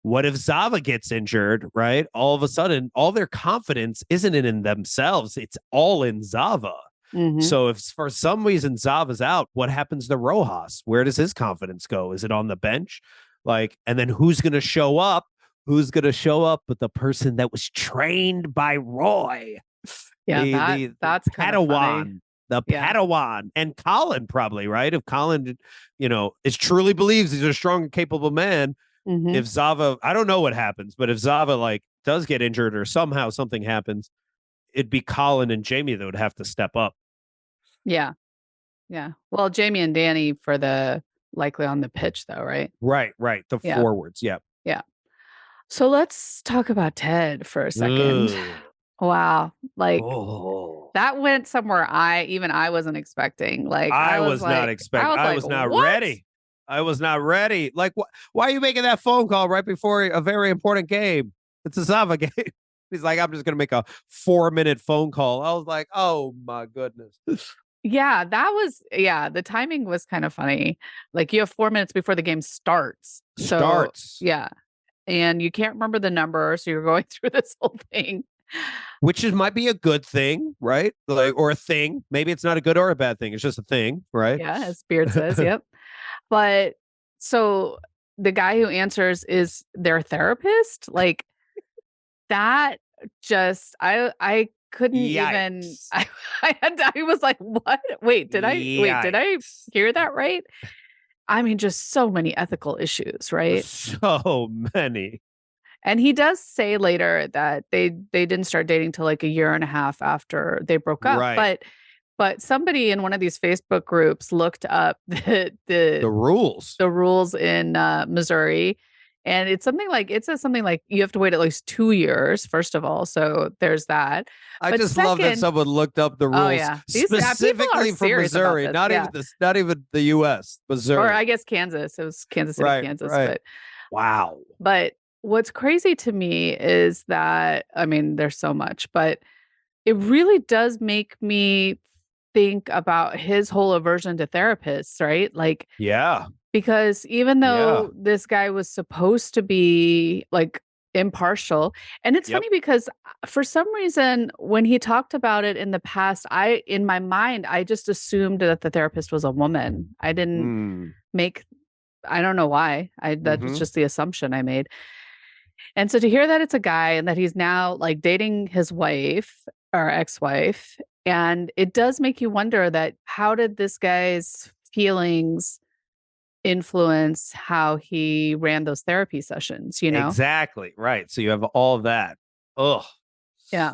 What if Zava gets injured, right? All of a sudden, all their confidence isn't in themselves, it's all in Zava. Mhm. So if for some reason Zava's out, what happens to Rojas? Where does his confidence go? Is it on the bench? Like, and then who's going to show up? Who's going to show up but the person that was trained by Roy? Yeah, The that's kind of funny. Padawan, the Yeah. Padawan, and Colin probably, right? If Colin, is truly believes he's a strong and capable man, Mhm. if Zava, I don't know what happens, but if Zava like does get injured or somehow something happens, it'd be Colin and Jamie that would have to step up. Yeah. Yeah. Well, Jamie and Danny for the likely on the pitch though, right? Right, right. The Yeah. forwards. Yeah. Yeah. So let's talk about Ted for a second. Ugh. Wow. Like Oh. that went somewhere I wasn't expecting. Like I was not I expecting. was I like, was not "What?" ready. I was not ready. Like, why are you making that phone call right before a very important game? It's a Zava game. He's like, I'm just going to make a 4-minute phone call. I was like, oh my goodness. Yeah, the timing was kind of funny. Like you have 4 minutes before the game starts. So, Starts, yeah. And you can't remember the number, so you're going through this whole thing. which might be a good thing, right? Like, or a thing. Maybe it's not a good or a bad thing. It's just a thing, right? Yeah, as Beard says, yep. But so the guy who answers is their therapist. Like that just I couldn't even Yikes. I was like, "What? Did I Yikes. hear that right?" I mean, just so many ethical issues, right? So many. And he does say later that they didn't start dating till like a year and a half after they broke up. Right. But somebody in one of these Facebook groups looked up The rules. the rules in Missouri. And it says something like you have to wait at least 2 years, first of all. So there's that. I But just love that second, someone looked up the oh rules yeah, people are specifically for serious about Missouri, this. not Yeah. even not even the US, Or Missouri. I guess Kansas. It was Kansas City, Right, Kansas. right. Wow. But what's crazy to me is that, I mean, there's so much, but it really does make me think about his whole aversion to therapists, right? Like, Yeah. because even Yeah. though this guy was supposed to be like impartial, and it's Yep. funny because for some reason, when he talked about it in the past, in my mind, I just assumed that the therapist was a woman. I didn't Mm. make, I don't know why. That was Mhm. just the assumption I made. And so to hear that it's a guy and that he's now like dating his wife or ex-wife, and it does make you wonder that how did this guy's feelings influence how he ran those therapy sessions, you know? Exactly. Right. So you have all of that. Ugh. Yeah.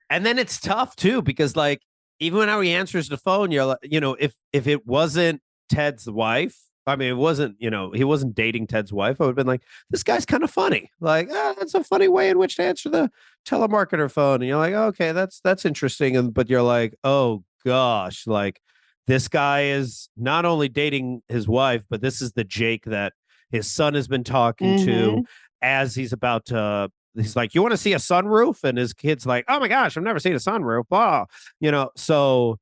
And then it's tough too, because like even when he answers the phone, you're like, if it wasn't Ted's wife, I mean, it wasn't, he wasn't dating Ted's wife, I would have been like, this guy's kind of funny. Like, that's a funny way in which to answer the telemarketer phone. And you're like, okay, that's interesting. But you're like, oh gosh, like this guy is not only dating his wife, but this is the Jake that his son has been talking to Mhm. as he's about to. He's like, you want to see a sunroof? And his kid's like, oh my gosh, I've never seen a sunroof. Blah. So,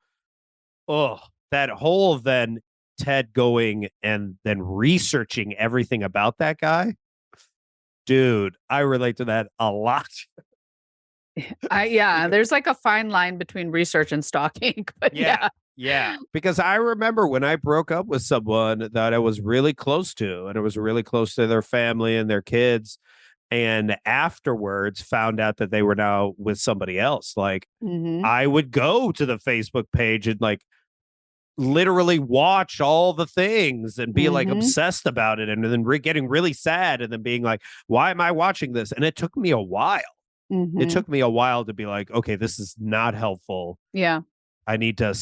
oh, that whole then Ted going and then researching everything about that guy. Dude, I relate to that a lot. Yeah, there's like a fine line between research and stalking, but yeah. Yeah. Because I remember when I broke up with someone that I was really close to, and it was really close to their family and their kids. And afterwards found out that they were now with somebody else. Like Mhm. I would go to the Facebook page and like literally watch all the things and be like Mhm. obsessed about it, and then getting really sad and then being like, why am I watching this? And it took me a while. It Mhm. took me a while to be like, okay, this is not helpful. Yeah. I need to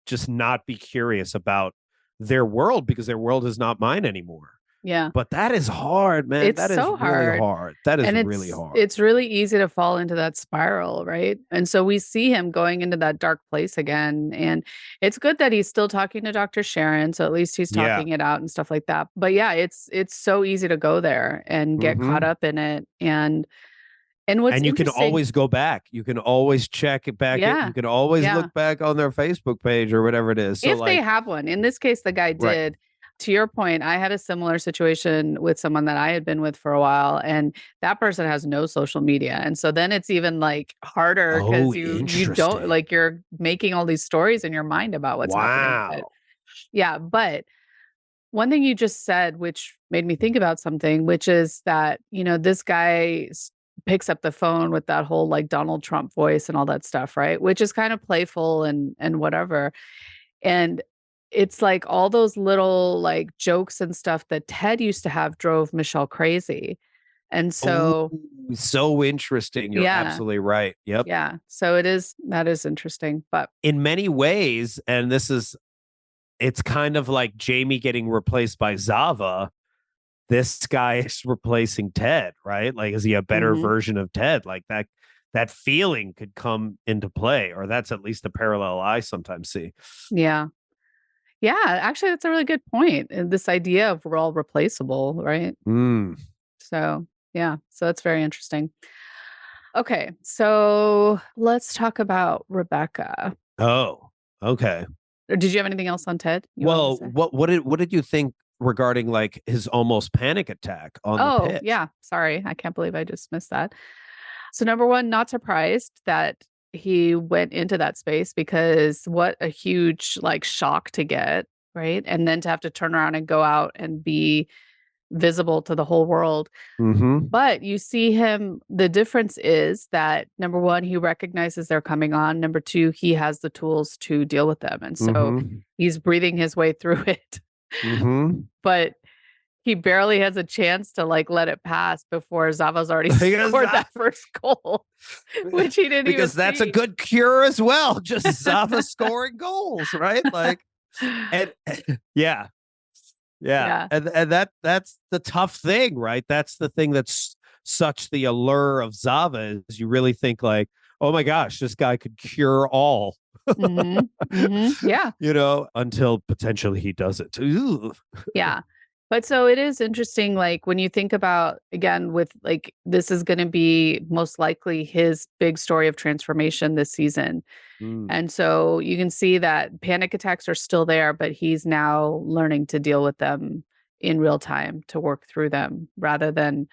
just not be curious about their world because their world is not mine anymore. Yeah. But that is hard, man. It's That is so really hard. hard. That is And really hard. it's really easy to fall into that spiral, right? And so we see him going into that dark place again. And it's good that he's still talking to Dr. Sharon. So at least he's Yeah. talking it out and stuff like that. But yeah, it's so easy to go there and get caught up in it. And what's And you can interesting, always go back. You can always check it back. Yeah. You can always Yeah. look back on their Facebook page or whatever it is. So if they have one. In this case, the guy Right. did. To your point, I had a similar situation with someone that I had been with for a while, and that person has no social media. And so then it's even like harder because you don't, interesting. like, you're making all these stories in your mind about what's happening. But, yeah. But one thing you just said, which made me think about something, which is that, this guy picks up the phone with that whole like Donald Trump voice and all that stuff, right? Which is kind of playful and whatever. And it's like all those little like jokes and stuff that Ted used to have drove Michelle crazy. And so, so interesting. You're Yeah. absolutely right. Yep. yeah, so that is interesting. But In many ways, and it's kind of like Jamie getting replaced by Zava. This guy is replacing Ted, right? Like, is he a better Mhm. version of Ted? Like that feeling could come into play, or that's at least the parallel I sometimes see. yeah. Yeah, actually that's a really good point. And this idea of we're all replaceable, right? Mm. So, yeah, so that's very interesting. Okay, so let's talk about Rebecca. Oh, okay. Or did you have anything else on Ted you wanted to Well, say? what did you think regarding like his almost panic attack on the Oh, pitch? yeah. Sorry. I can't believe I just missed that. So, number one, not surprised that he went into that space because what a huge like shock to get, right? And then to have to turn around and go out and be visible to the whole world. Mm-hmm. But you see him, the difference is that number one, he recognizes they're coming on. Number two, he has the tools to deal with them. And so he's breathing his way through it. Mm-hmm. But he barely has a chance to like let it pass before Zava's already Because scored that first goal, which he didn't because even that's a see. good cure as well. Just Zava scoring goals, right? Like, and yeah. Yeah. And that's the tough thing, right? That's the thing that's such the allure of Zava is you really think like, oh my gosh, this guy could cure all. Yeah. Until potentially he doesn't. Ooh. Yeah. But so it is interesting, like when you think about, again, with like, this is going to be most likely his big story of transformation this season. And so you can see that panic attacks are still there, but he's now learning to deal with them in real time, to work through them rather than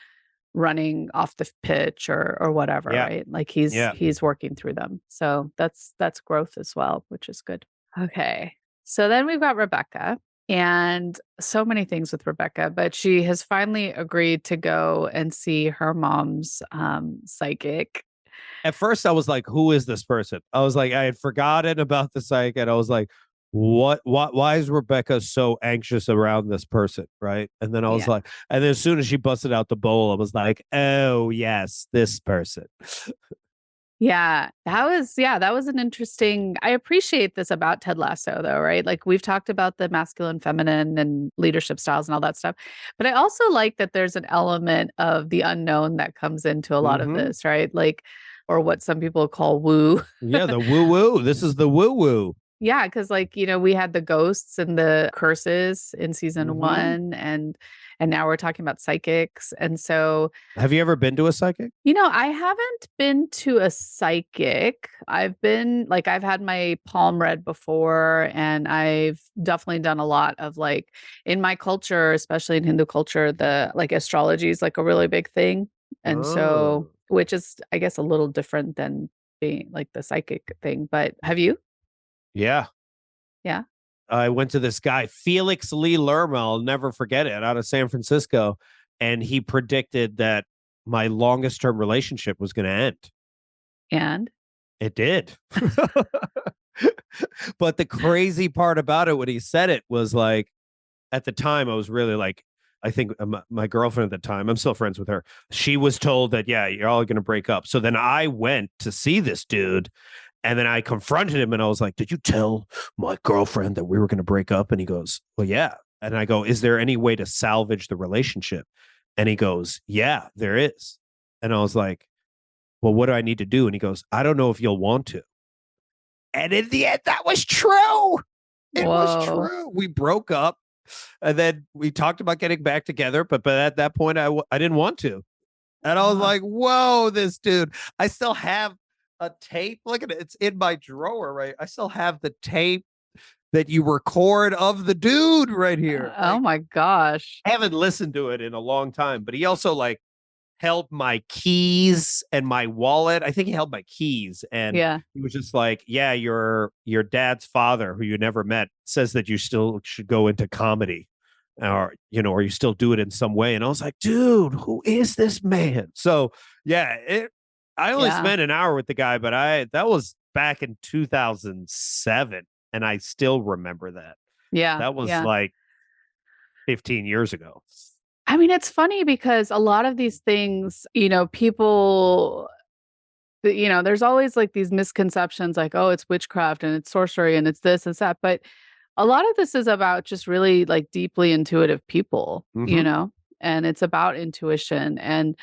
running off the pitch or whatever, Yeah. right? Like he's working through them. So that's growth as well, which is good. Okay. So then we've got Rebecca. And so many things with Rebecca, but she has finally agreed to go and see her mom's psychic. At first I was like, who is this person? I was like, I had forgotten about the psychic. And I was like, why is Rebecca so anxious around this person? Right. And then I was like, and then as soon as she busted out the bowl, I was like, oh yes, this person. Yeah, that was an interesting. I appreciate this about Ted Lasso though, right? Like we've talked about the masculine, feminine and leadership styles and all that stuff. But I also like that there's an element of the unknown that comes into a lot of this, right? Like, or what some people call woo. Yeah, the woo woo. This is the woo woo. Yeah, because like, we had the ghosts and the curses in season 1 and now we're talking about psychics. And so have you ever been to a psychic? I haven't been to a psychic. I've had my palm read before, and I've definitely done a lot of like in my culture, especially in Hindu culture, the like astrology is like a really big thing. And so, which is, I guess, a little different than being like the psychic thing. But have you? Yeah. Yeah. I went to this guy, Felix Lee Lerma. I'll never forget it, out of San Francisco. And he predicted that my longest term relationship was going to end. And it did. But the crazy part about it when he said it was like, at the time, I was really like, I think my girlfriend at the time, I'm still friends with her. She was told that, yeah, you're all going to break up. So then I went to see this dude. And then I confronted him and I was like, did you tell my girlfriend that we were going to break up? And he goes, well, yeah. And I go, is there any way to salvage the relationship? And he goes, yeah, there is. And I was like, well, what do I need to do? And he goes, I don't know if you'll want to. And in the end, that was true. It was Whoa. true. We broke up and then we talked about getting back together. But at that point, I didn't want to. And I was like, whoa, this dude. I still have a tape. Look at it. It's in my drawer, right? I still have the tape that you record of the dude right here. Oh my gosh. I haven't listened to it in a long time, but he also like held my keys and my wallet. I think he held my keys and Yeah. he was just like, yeah, your dad's father, who you never met, says that you still should go into comedy or, or you still do it in some way. And I was like, dude, who is this man? So yeah, I only spent an hour with the guy, but that was back in 2007. And I still remember that. Yeah. That was like 15 years ago. I mean, it's funny because a lot of these things, people, there's always like these misconceptions like, oh, it's witchcraft and it's sorcery and it's this and that. But a lot of this is about just really like deeply intuitive people, and it's about intuition. And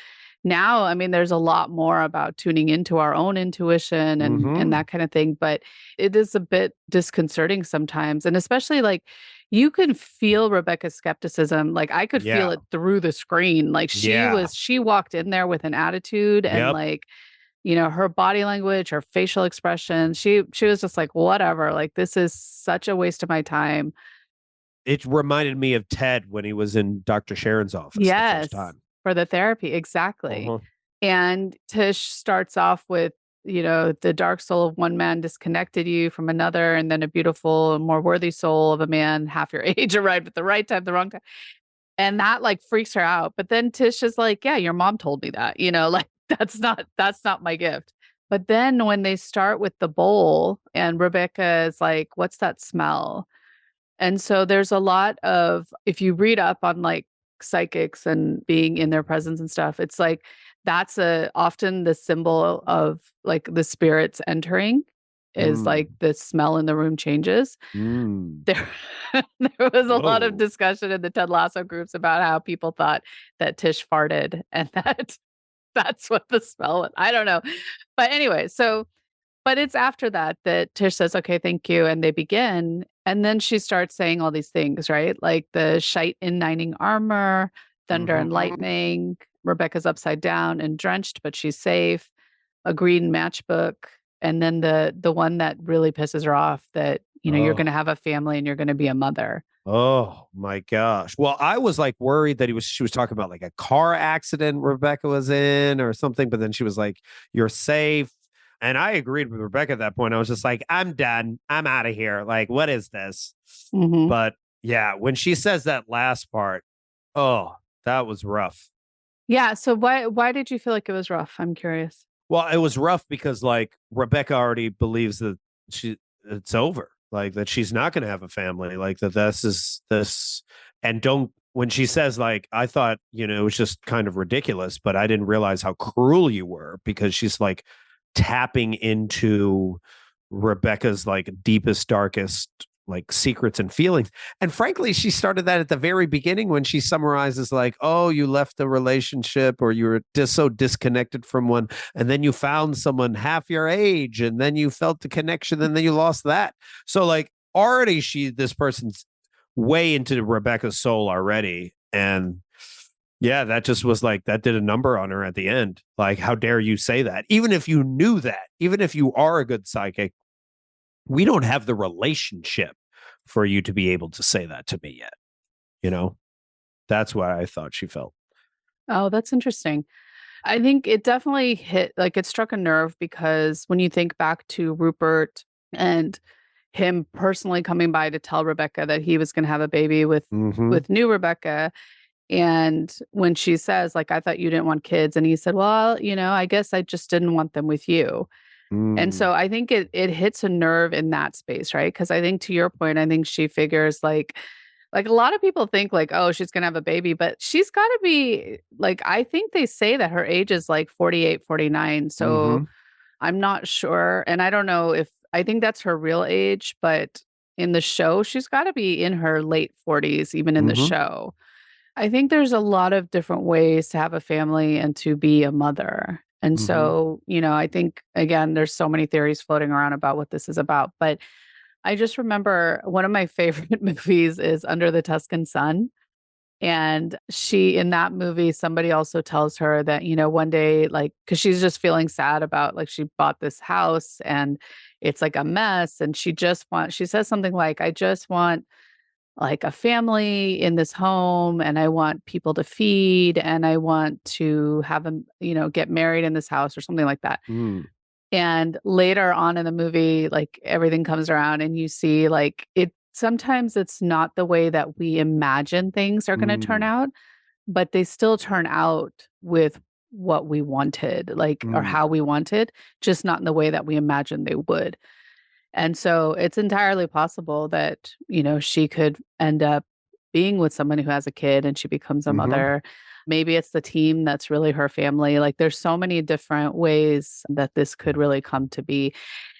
now, I mean, there's a lot more about tuning into our own intuition and that kind of thing. But it is a bit disconcerting sometimes. And especially like you can feel Rebecca's skepticism. Like I could feel it through the screen. Like she walked in there with an attitude and like, her body language, her facial expression. She was just like, whatever, like this is such a waste of my time. It reminded me of Ted when he was in Dr. Sharon's office the first time. For the therapy. Exactly. And Tish starts off with, the dark soul of one man disconnected you from another, and then a beautiful, more worthy soul of a man half your age arrived at the right time, the wrong time. And that like freaks her out. But then Tish is like, yeah, your mom told me that, like that's not my gift. But then when they start with the bowl and Rebecca is like, what's that smell? And so there's a lot of, if you read up on like psychics and being in their presence and stuff, it's like that's often the symbol of like the spirits entering is like the smell in the room changes. There was a lot of discussion in the Ted Lasso groups about how people thought that Tish farted and that's what the smell was. I don't know. But anyway, but it's after that Tish says, okay, thank you. And they begin. And then she starts saying all these things, right? Like the shite in nining armor, thunder and lightning, Rebecca's upside down and drenched, but she's safe, a green matchbook. And then the one that really pisses her off that, you're going to have a family and you're going to be a mother. Oh my gosh. Well, I was like worried that she was talking about like a car accident Rebecca was in or something, but then she was like, you're safe. And I agreed with Rebecca at that point. I was just like, I'm done. I'm out of here. Like, what is this? But yeah, when she says that last part, oh, that was rough. Yeah. So why did you feel like it was rough? I'm curious. Well, it was rough because like Rebecca already believes that it's over, like that she's not going to have a family, like that this. And when she says like, I thought, it was just kind of ridiculous, but I didn't realize how cruel you were, because she's like tapping into Rebecca's like deepest, darkest like secrets and feelings. And frankly, she started that at the very beginning when she summarizes like, oh, you left a relationship or you were just so disconnected from one. And then you found someone half your age and then you felt the connection and then you lost that. So like already this person's way into Rebecca's soul already. And yeah, that just was like, that did a number on her at the end. Like, how dare you say that? Even if you knew that, even if you are a good psychic, we don't have the relationship for you to be able to say that to me yet. That's what I thought she felt. Oh, that's interesting. I think it definitely it struck a nerve, because when you think back to Rupert and him personally coming by to tell Rebecca that he was going to have a baby with new Rebecca. And when she says, like, I thought you didn't want kids. And he said, well, I guess I just didn't want them with you. And so I think it hits a nerve in that space, right? Because I think, to your point, I think she figures like a lot of people think like, oh, she's going to have a baby, but she's got to be like, I think they say that her age is like 48, 49. So I'm not sure. And I don't know if I think that's her real age, but in the show, she's got to be in her late 40s, even in the Mhm. show. I think there's a lot of different ways to have a family and to be a mother. And Mhm. so, I think, again, there's so many theories floating around about what this is about. But I just remember one of my favorite movies is Under the Tuscan Sun. And in that movie, somebody also tells her that, one day, like, because she's just feeling sad about, like, she bought this house and it's like a mess. And she says something like, I just want like a family in this home and I want people to feed and I want to have them, get married in this house or something like that. Mm. And later on in the movie, like everything comes around and you see like sometimes it's not the way that we imagine things are going to turn Mm. out, but they still turn out with what we wanted, like, or Mm. how we wanted, just not in the way that we imagined they would. And so it's entirely possible that, she could end up being with someone who has a kid and she becomes a Mhm. mother. Maybe it's the team that's really her family. Like there's so many different ways that this could really come to be.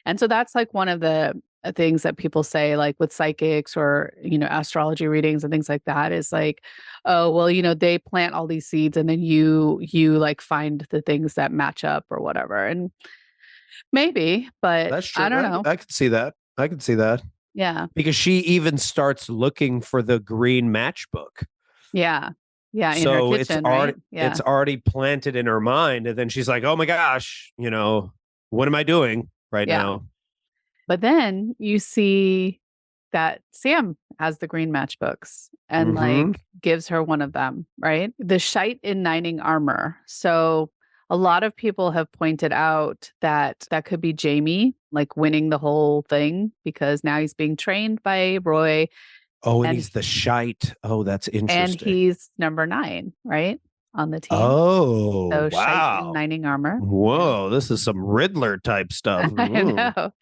And so that's like one of the things that people say, like with psychics or, astrology readings and things like that is like, oh, well, they plant all these seeds and then you like find the things that match up or whatever. And maybe, but That's I true. don't know. I could see that. I could see that. Yeah. Because she even starts looking for the green matchbook. Yeah. Yeah, in her So kitchen, right? it's Yeah. already planted in her mind. And then she's like, oh my gosh, what am I doing right Yeah. now? But then you see that Sam has the green matchbooks and, Mm-hmm. like, gives her one of them, right? The shite in Nining armor. So, a lot of people have pointed out that that could be Jamie, like, winning the whole thing because now he's being trained by Roy Oh, and and he's the shite. Oh, that's and interesting. he's number 9, right, on the team. Oh, So, shite in wow. Nining armor. Yeah. Whoa, this is some Riddler type stuff. I Mm. know.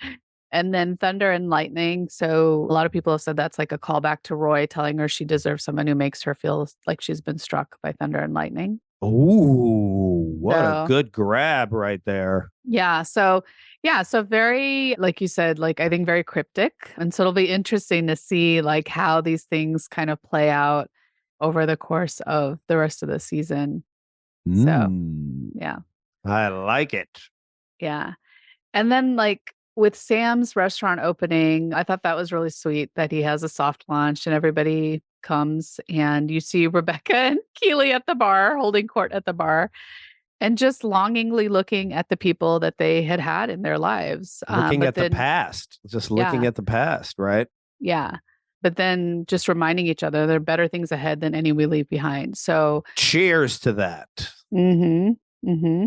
And then thunder and lightning. So a lot of people have said that's like a callback to Roy telling her she deserves someone who makes her feel like she's been struck by thunder and lightning. Ooh, what a So good grab right there. yeah. So very, like you said, like I think very cryptic. And so it'll be interesting to see like how these things kind of play out over the course of the rest of the season. So Mm, yeah. I like it. Yeah. And then, like, with Sam's restaurant opening, I thought that was really sweet that he has a soft launch and everybody comes and you see Rebecca and Keely at the bar, holding court at the bar, and just longingly looking at the people that they had had in their lives. Looking But at the then, past, just looking yeah, at the past, right? yeah. But then just reminding each other there are better things ahead than any we leave behind. So, Cheers to that. mm hmm.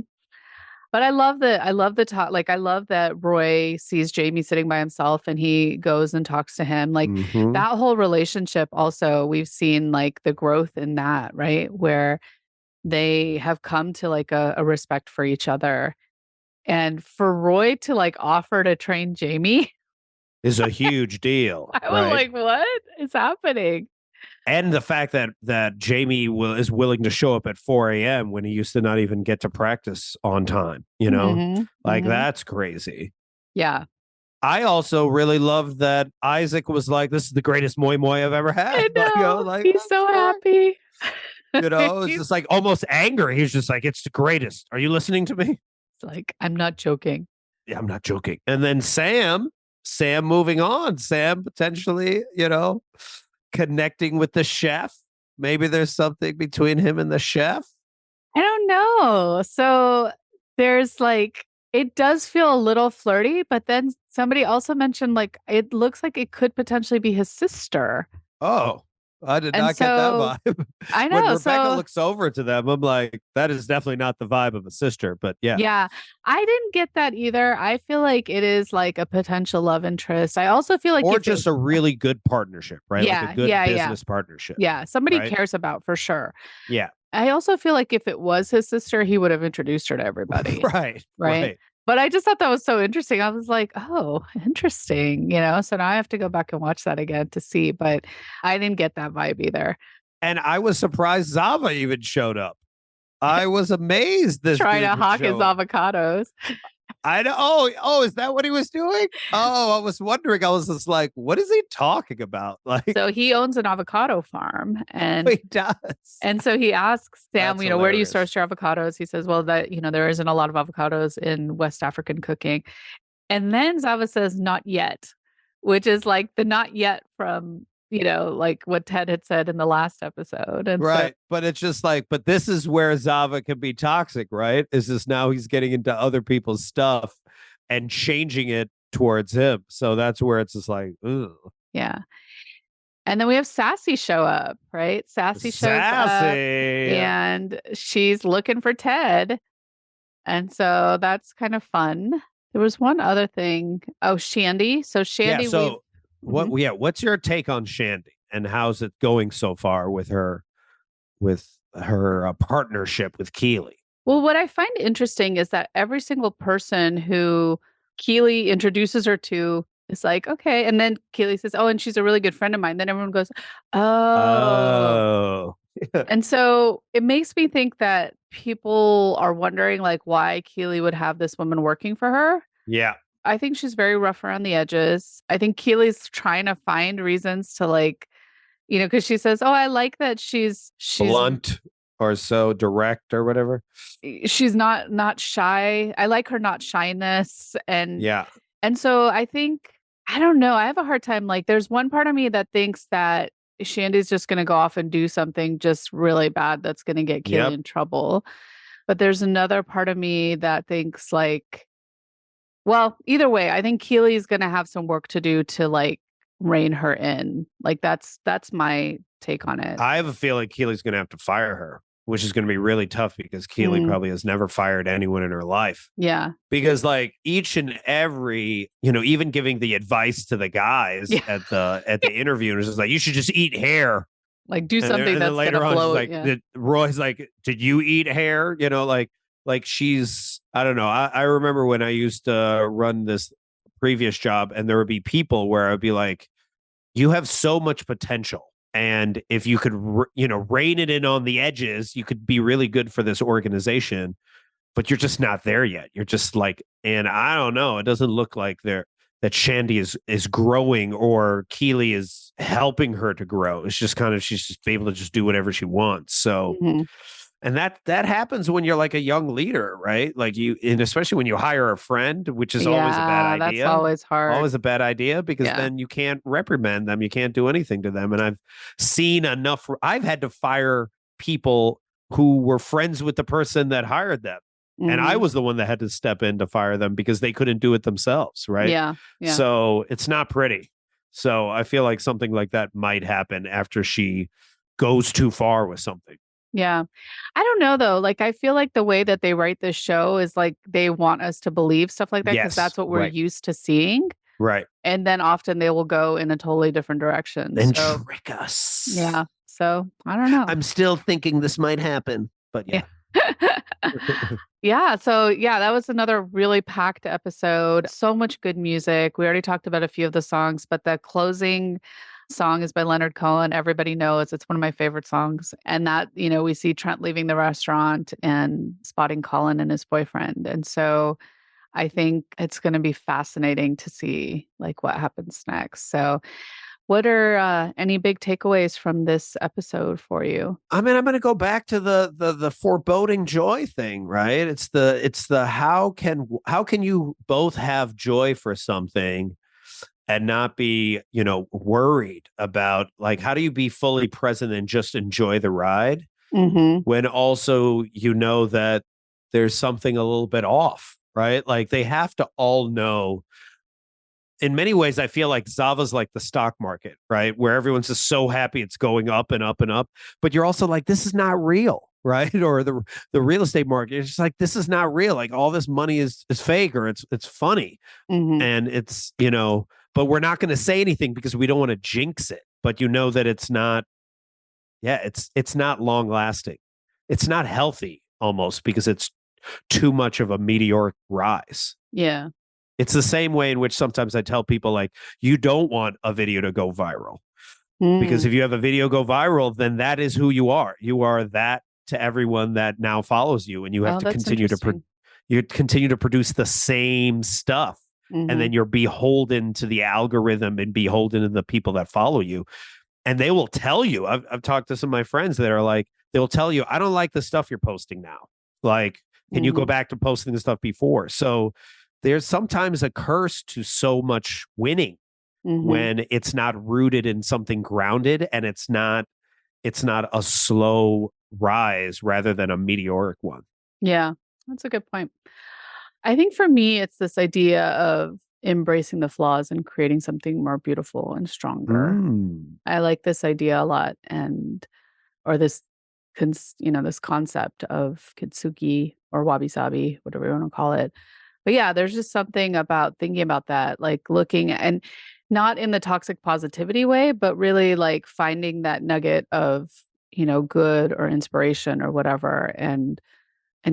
But I love the talk, like, I love that Roy sees Jamie sitting by himself and he goes and talks to him, like, Hmm. that whole relationship also, we've seen, like, the growth in that, right? Where they have come to, like, a respect for each other, and for Roy to, like, offer to train Jamie, Is a huge deal, I was right? like, "What is happening?" And the fact that Jamie is willing to show up at 4 a.m. when he used to not even get to practice on time, Mhm, like mhm. that's crazy. Yeah. I also really loved that Isaac was like, "This is the greatest moi moi I've ever I had." Like, I was know, like, he's "I'm so sure." happy. It's He's just like almost anger. He's just like, "It's the greatest." Are you listening to me? like, "I'm not joking." Yeah, I'm not joking. And then Sam moving on. Sam potentially, connecting with the chef. Maybe there's something between him and the chef. I don't know. So there's like it does feel a little flirty, but then somebody also mentioned like it looks like it could potentially be his sister. Oh, I did And not get that so vibe. I When know. Rebecca So looks over to them, I'm like, that is definitely not the vibe of a sister. But yeah, yeah, I didn't get that either. I feel like it is like a potential love interest. I also feel like or if it just a really good partnership, right? Like a yeah, good yeah, yeah. business partnership, Yeah, somebody right? cares about for sure. Yeah. I also feel like if it was his sister, he would have introduced her to everybody. Right. Right? Right. But I just thought that was so interesting. I was like, "Oh, interesting," so now I have to go back and watch that again to see, but I didn't get that vibe either. And I was surprised Zava even showed up. I was amazed this Trying dude to would hawk his show up. avocados. I know. Oh, is that what he was doing? Oh, I was wondering. I was just like, what is he talking about? Like, So he owns an avocado farm, and he does. so he asks Sam, That's where do you hilarious. source your avocados? He says, well, that there isn't a lot of avocados in West African cooking. And then Zava says, not yet, which is like the not yet from, like what Ted had said in the last episode. And Right. But it's just like, but this is where Zava can be toxic, right? Is this now he's getting into other people's stuff and changing it towards him. So that's where it's just like, ugh. Yeah. And then we have Sassy show up, right? Sassy shows up Sassy. and she's looking for Ted. And so that's kind of fun. There was one other thing. Oh, Shandy. So Shandy. Yeah. So what's your take on Shandy and how's it going so far with her partnership with Keeley? Well, what I find interesting is that every single person who Keeley introduces her to is like, okay. And then Keeley says, oh, and she's a really good friend of mine. Then everyone goes, oh. And so it makes me think that people are wondering like why Keeley would have this woman working for her. Yeah. I think she's very rough around the edges. I think Keeley's trying to find reasons to like, because she says, oh, I like that she's blunt or so direct or whatever. She's not shy. I like her not shyness. And yeah. And so I think, I don't know, I have a hard time. Like there's one part of me that thinks that Shandy's just going to go off and do something just really bad that's going to get Keeley in trouble. But there's another part of me that thinks like, well, either way, I think Keeley's going to have some work to do to like rein her in. Like that's my take on it. I have a feeling Keeley's going to have to fire her, which is going to be really tough because Keeley probably has never fired anyone in her life. Yeah. Because like each and every, even giving the advice to the guys at the interview, and it's just like, you should just eat hair. Like do something that's later gonna on, blow like Roy's like, did you eat hair? Like she's, I don't know. I remember when I used to run this previous job and there would be people where I'd be like, you have so much potential. And if you could, rein it in on the edges, you could be really good for this organization, but you're just not there yet. You're just like, and I don't know. It doesn't look like that Shandy is growing or Keeley is helping her to grow. It's just kind of, she's just able to just do whatever she wants. So, and that happens when you're like a young leader, right? Like and especially when you hire a friend, which is always a bad idea. That's always hard. Always a bad idea because then you can't reprimand them. You can't do anything to them. And I've seen enough. I've had to fire people who were friends with the person that hired them. And I was the one that had to step in to fire them because they couldn't do it themselves, right? Yeah. So it's not pretty. So I feel like something like that might happen after she goes too far with something. Yeah. I don't know though. Like I feel like the way that they write this show is like they want us to believe stuff like that because that's what we're used to seeing. Right. And then often they will go in a totally different direction. And trick us. Yeah. So I don't know. I'm still thinking this might happen, but yeah. Yeah. So yeah, that was another really packed episode. So much good music. We already talked about a few of the songs, but the closing song is by Leonard Cohen. Everybody knows it's one of my favorite songs. And that, we see Trent leaving the restaurant and spotting Colin and his boyfriend. And so I think it's going to be fascinating to see like what happens next. So what are any big takeaways from this episode for you? I mean, I'm going to go back to the foreboding joy thing, right? It's the how can you both have joy for something and not be, worried about like, how do you be fully present and just enjoy the ride when also, that there's something a little bit off, right? Like they have to all know. In many ways, I feel like Zava's like the stock market, right? Where everyone's just so happy it's going up and up and up. But you're also like, this is not real, right? Or the real estate market, it's just like, this is not real. Like all this money is fake or it's funny. And it's, but we're not going to say anything because we don't want to jinx it. But that it's not, it's not long lasting. It's not healthy almost because it's too much of a meteoric rise. Yeah. It's the same way in which sometimes I tell people like, you don't want a video to go viral because if you have a video go viral, then that is who you are. You are that to everyone that now follows you and you have to continue to You continue to produce the same stuff. And then you're beholden to the algorithm and beholden to the people that follow you. And they will tell you, I've talked to some of my friends that are like, they'll tell you, I don't like the stuff you're posting now. Like, can you go back to posting the stuff before? So there's sometimes a curse to so much winning when it's not rooted in something grounded, and it's not a slow rise rather than a meteoric one. Yeah, that's a good point. I think for me, it's this idea of embracing the flaws and creating something more beautiful and stronger. I like this idea a lot, or this, this concept of kintsugi or wabi sabi, whatever you want to call it. But yeah, there's just something about thinking about that, like looking and not in the toxic positivity way, but really like finding that nugget of, good or inspiration or whatever, and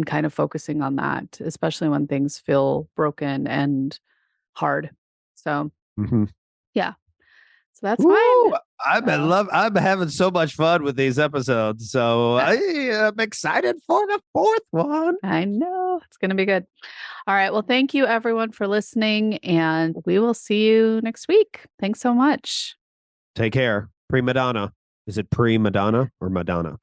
kind of focusing on that, especially when things feel broken and hard. So yeah. So that's mine. I'm having so much fun with these episodes. So I am excited for the fourth one. I know it's going to be good. All right. Well, thank you everyone for listening, and we will see you next week. Thanks so much. Take care. Pre-Madonna. Is it pre-Madonna or Madonna?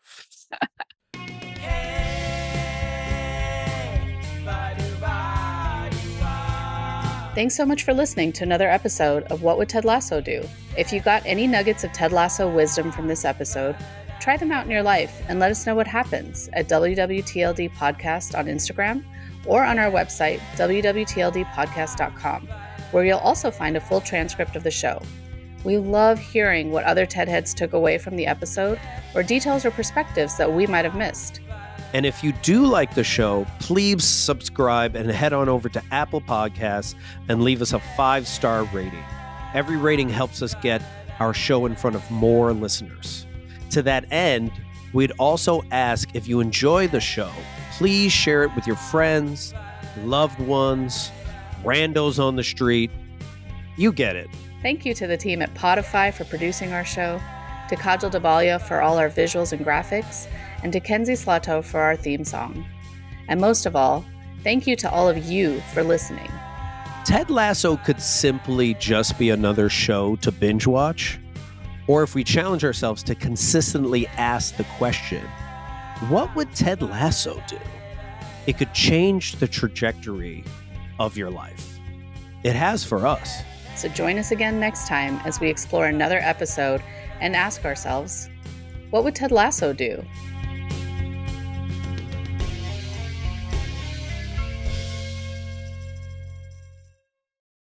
Thanks so much for listening to another episode of What Would Ted Lasso Do? If you got any nuggets of Ted Lasso wisdom from this episode, try them out in your life and let us know what happens at WWTLD Podcast on Instagram or on our website, wwtldpodcast.com, where you'll also find a full transcript of the show. We love hearing what other Ted heads took away from the episode, or details or perspectives that we might have missed. And if you do like the show, please subscribe and head on over to Apple Podcasts and leave us a 5-star rating. Every rating helps us get our show in front of more listeners. To that end, we'd also ask, if you enjoy the show, please share it with your friends, loved ones, randos on the street. You get it. Thank you to the team at Podify for producing our show, to Kajal Dabalia for all our visuals and graphics, and to Kenzie Slato for our theme song. And most of all, thank you to all of you for listening. Ted Lasso could simply just be another show to binge watch, or if we challenge ourselves to consistently ask the question, what would Ted Lasso do? It could change the trajectory of your life. It has for us. So join us again next time as we explore another episode and ask ourselves, what would Ted Lasso do?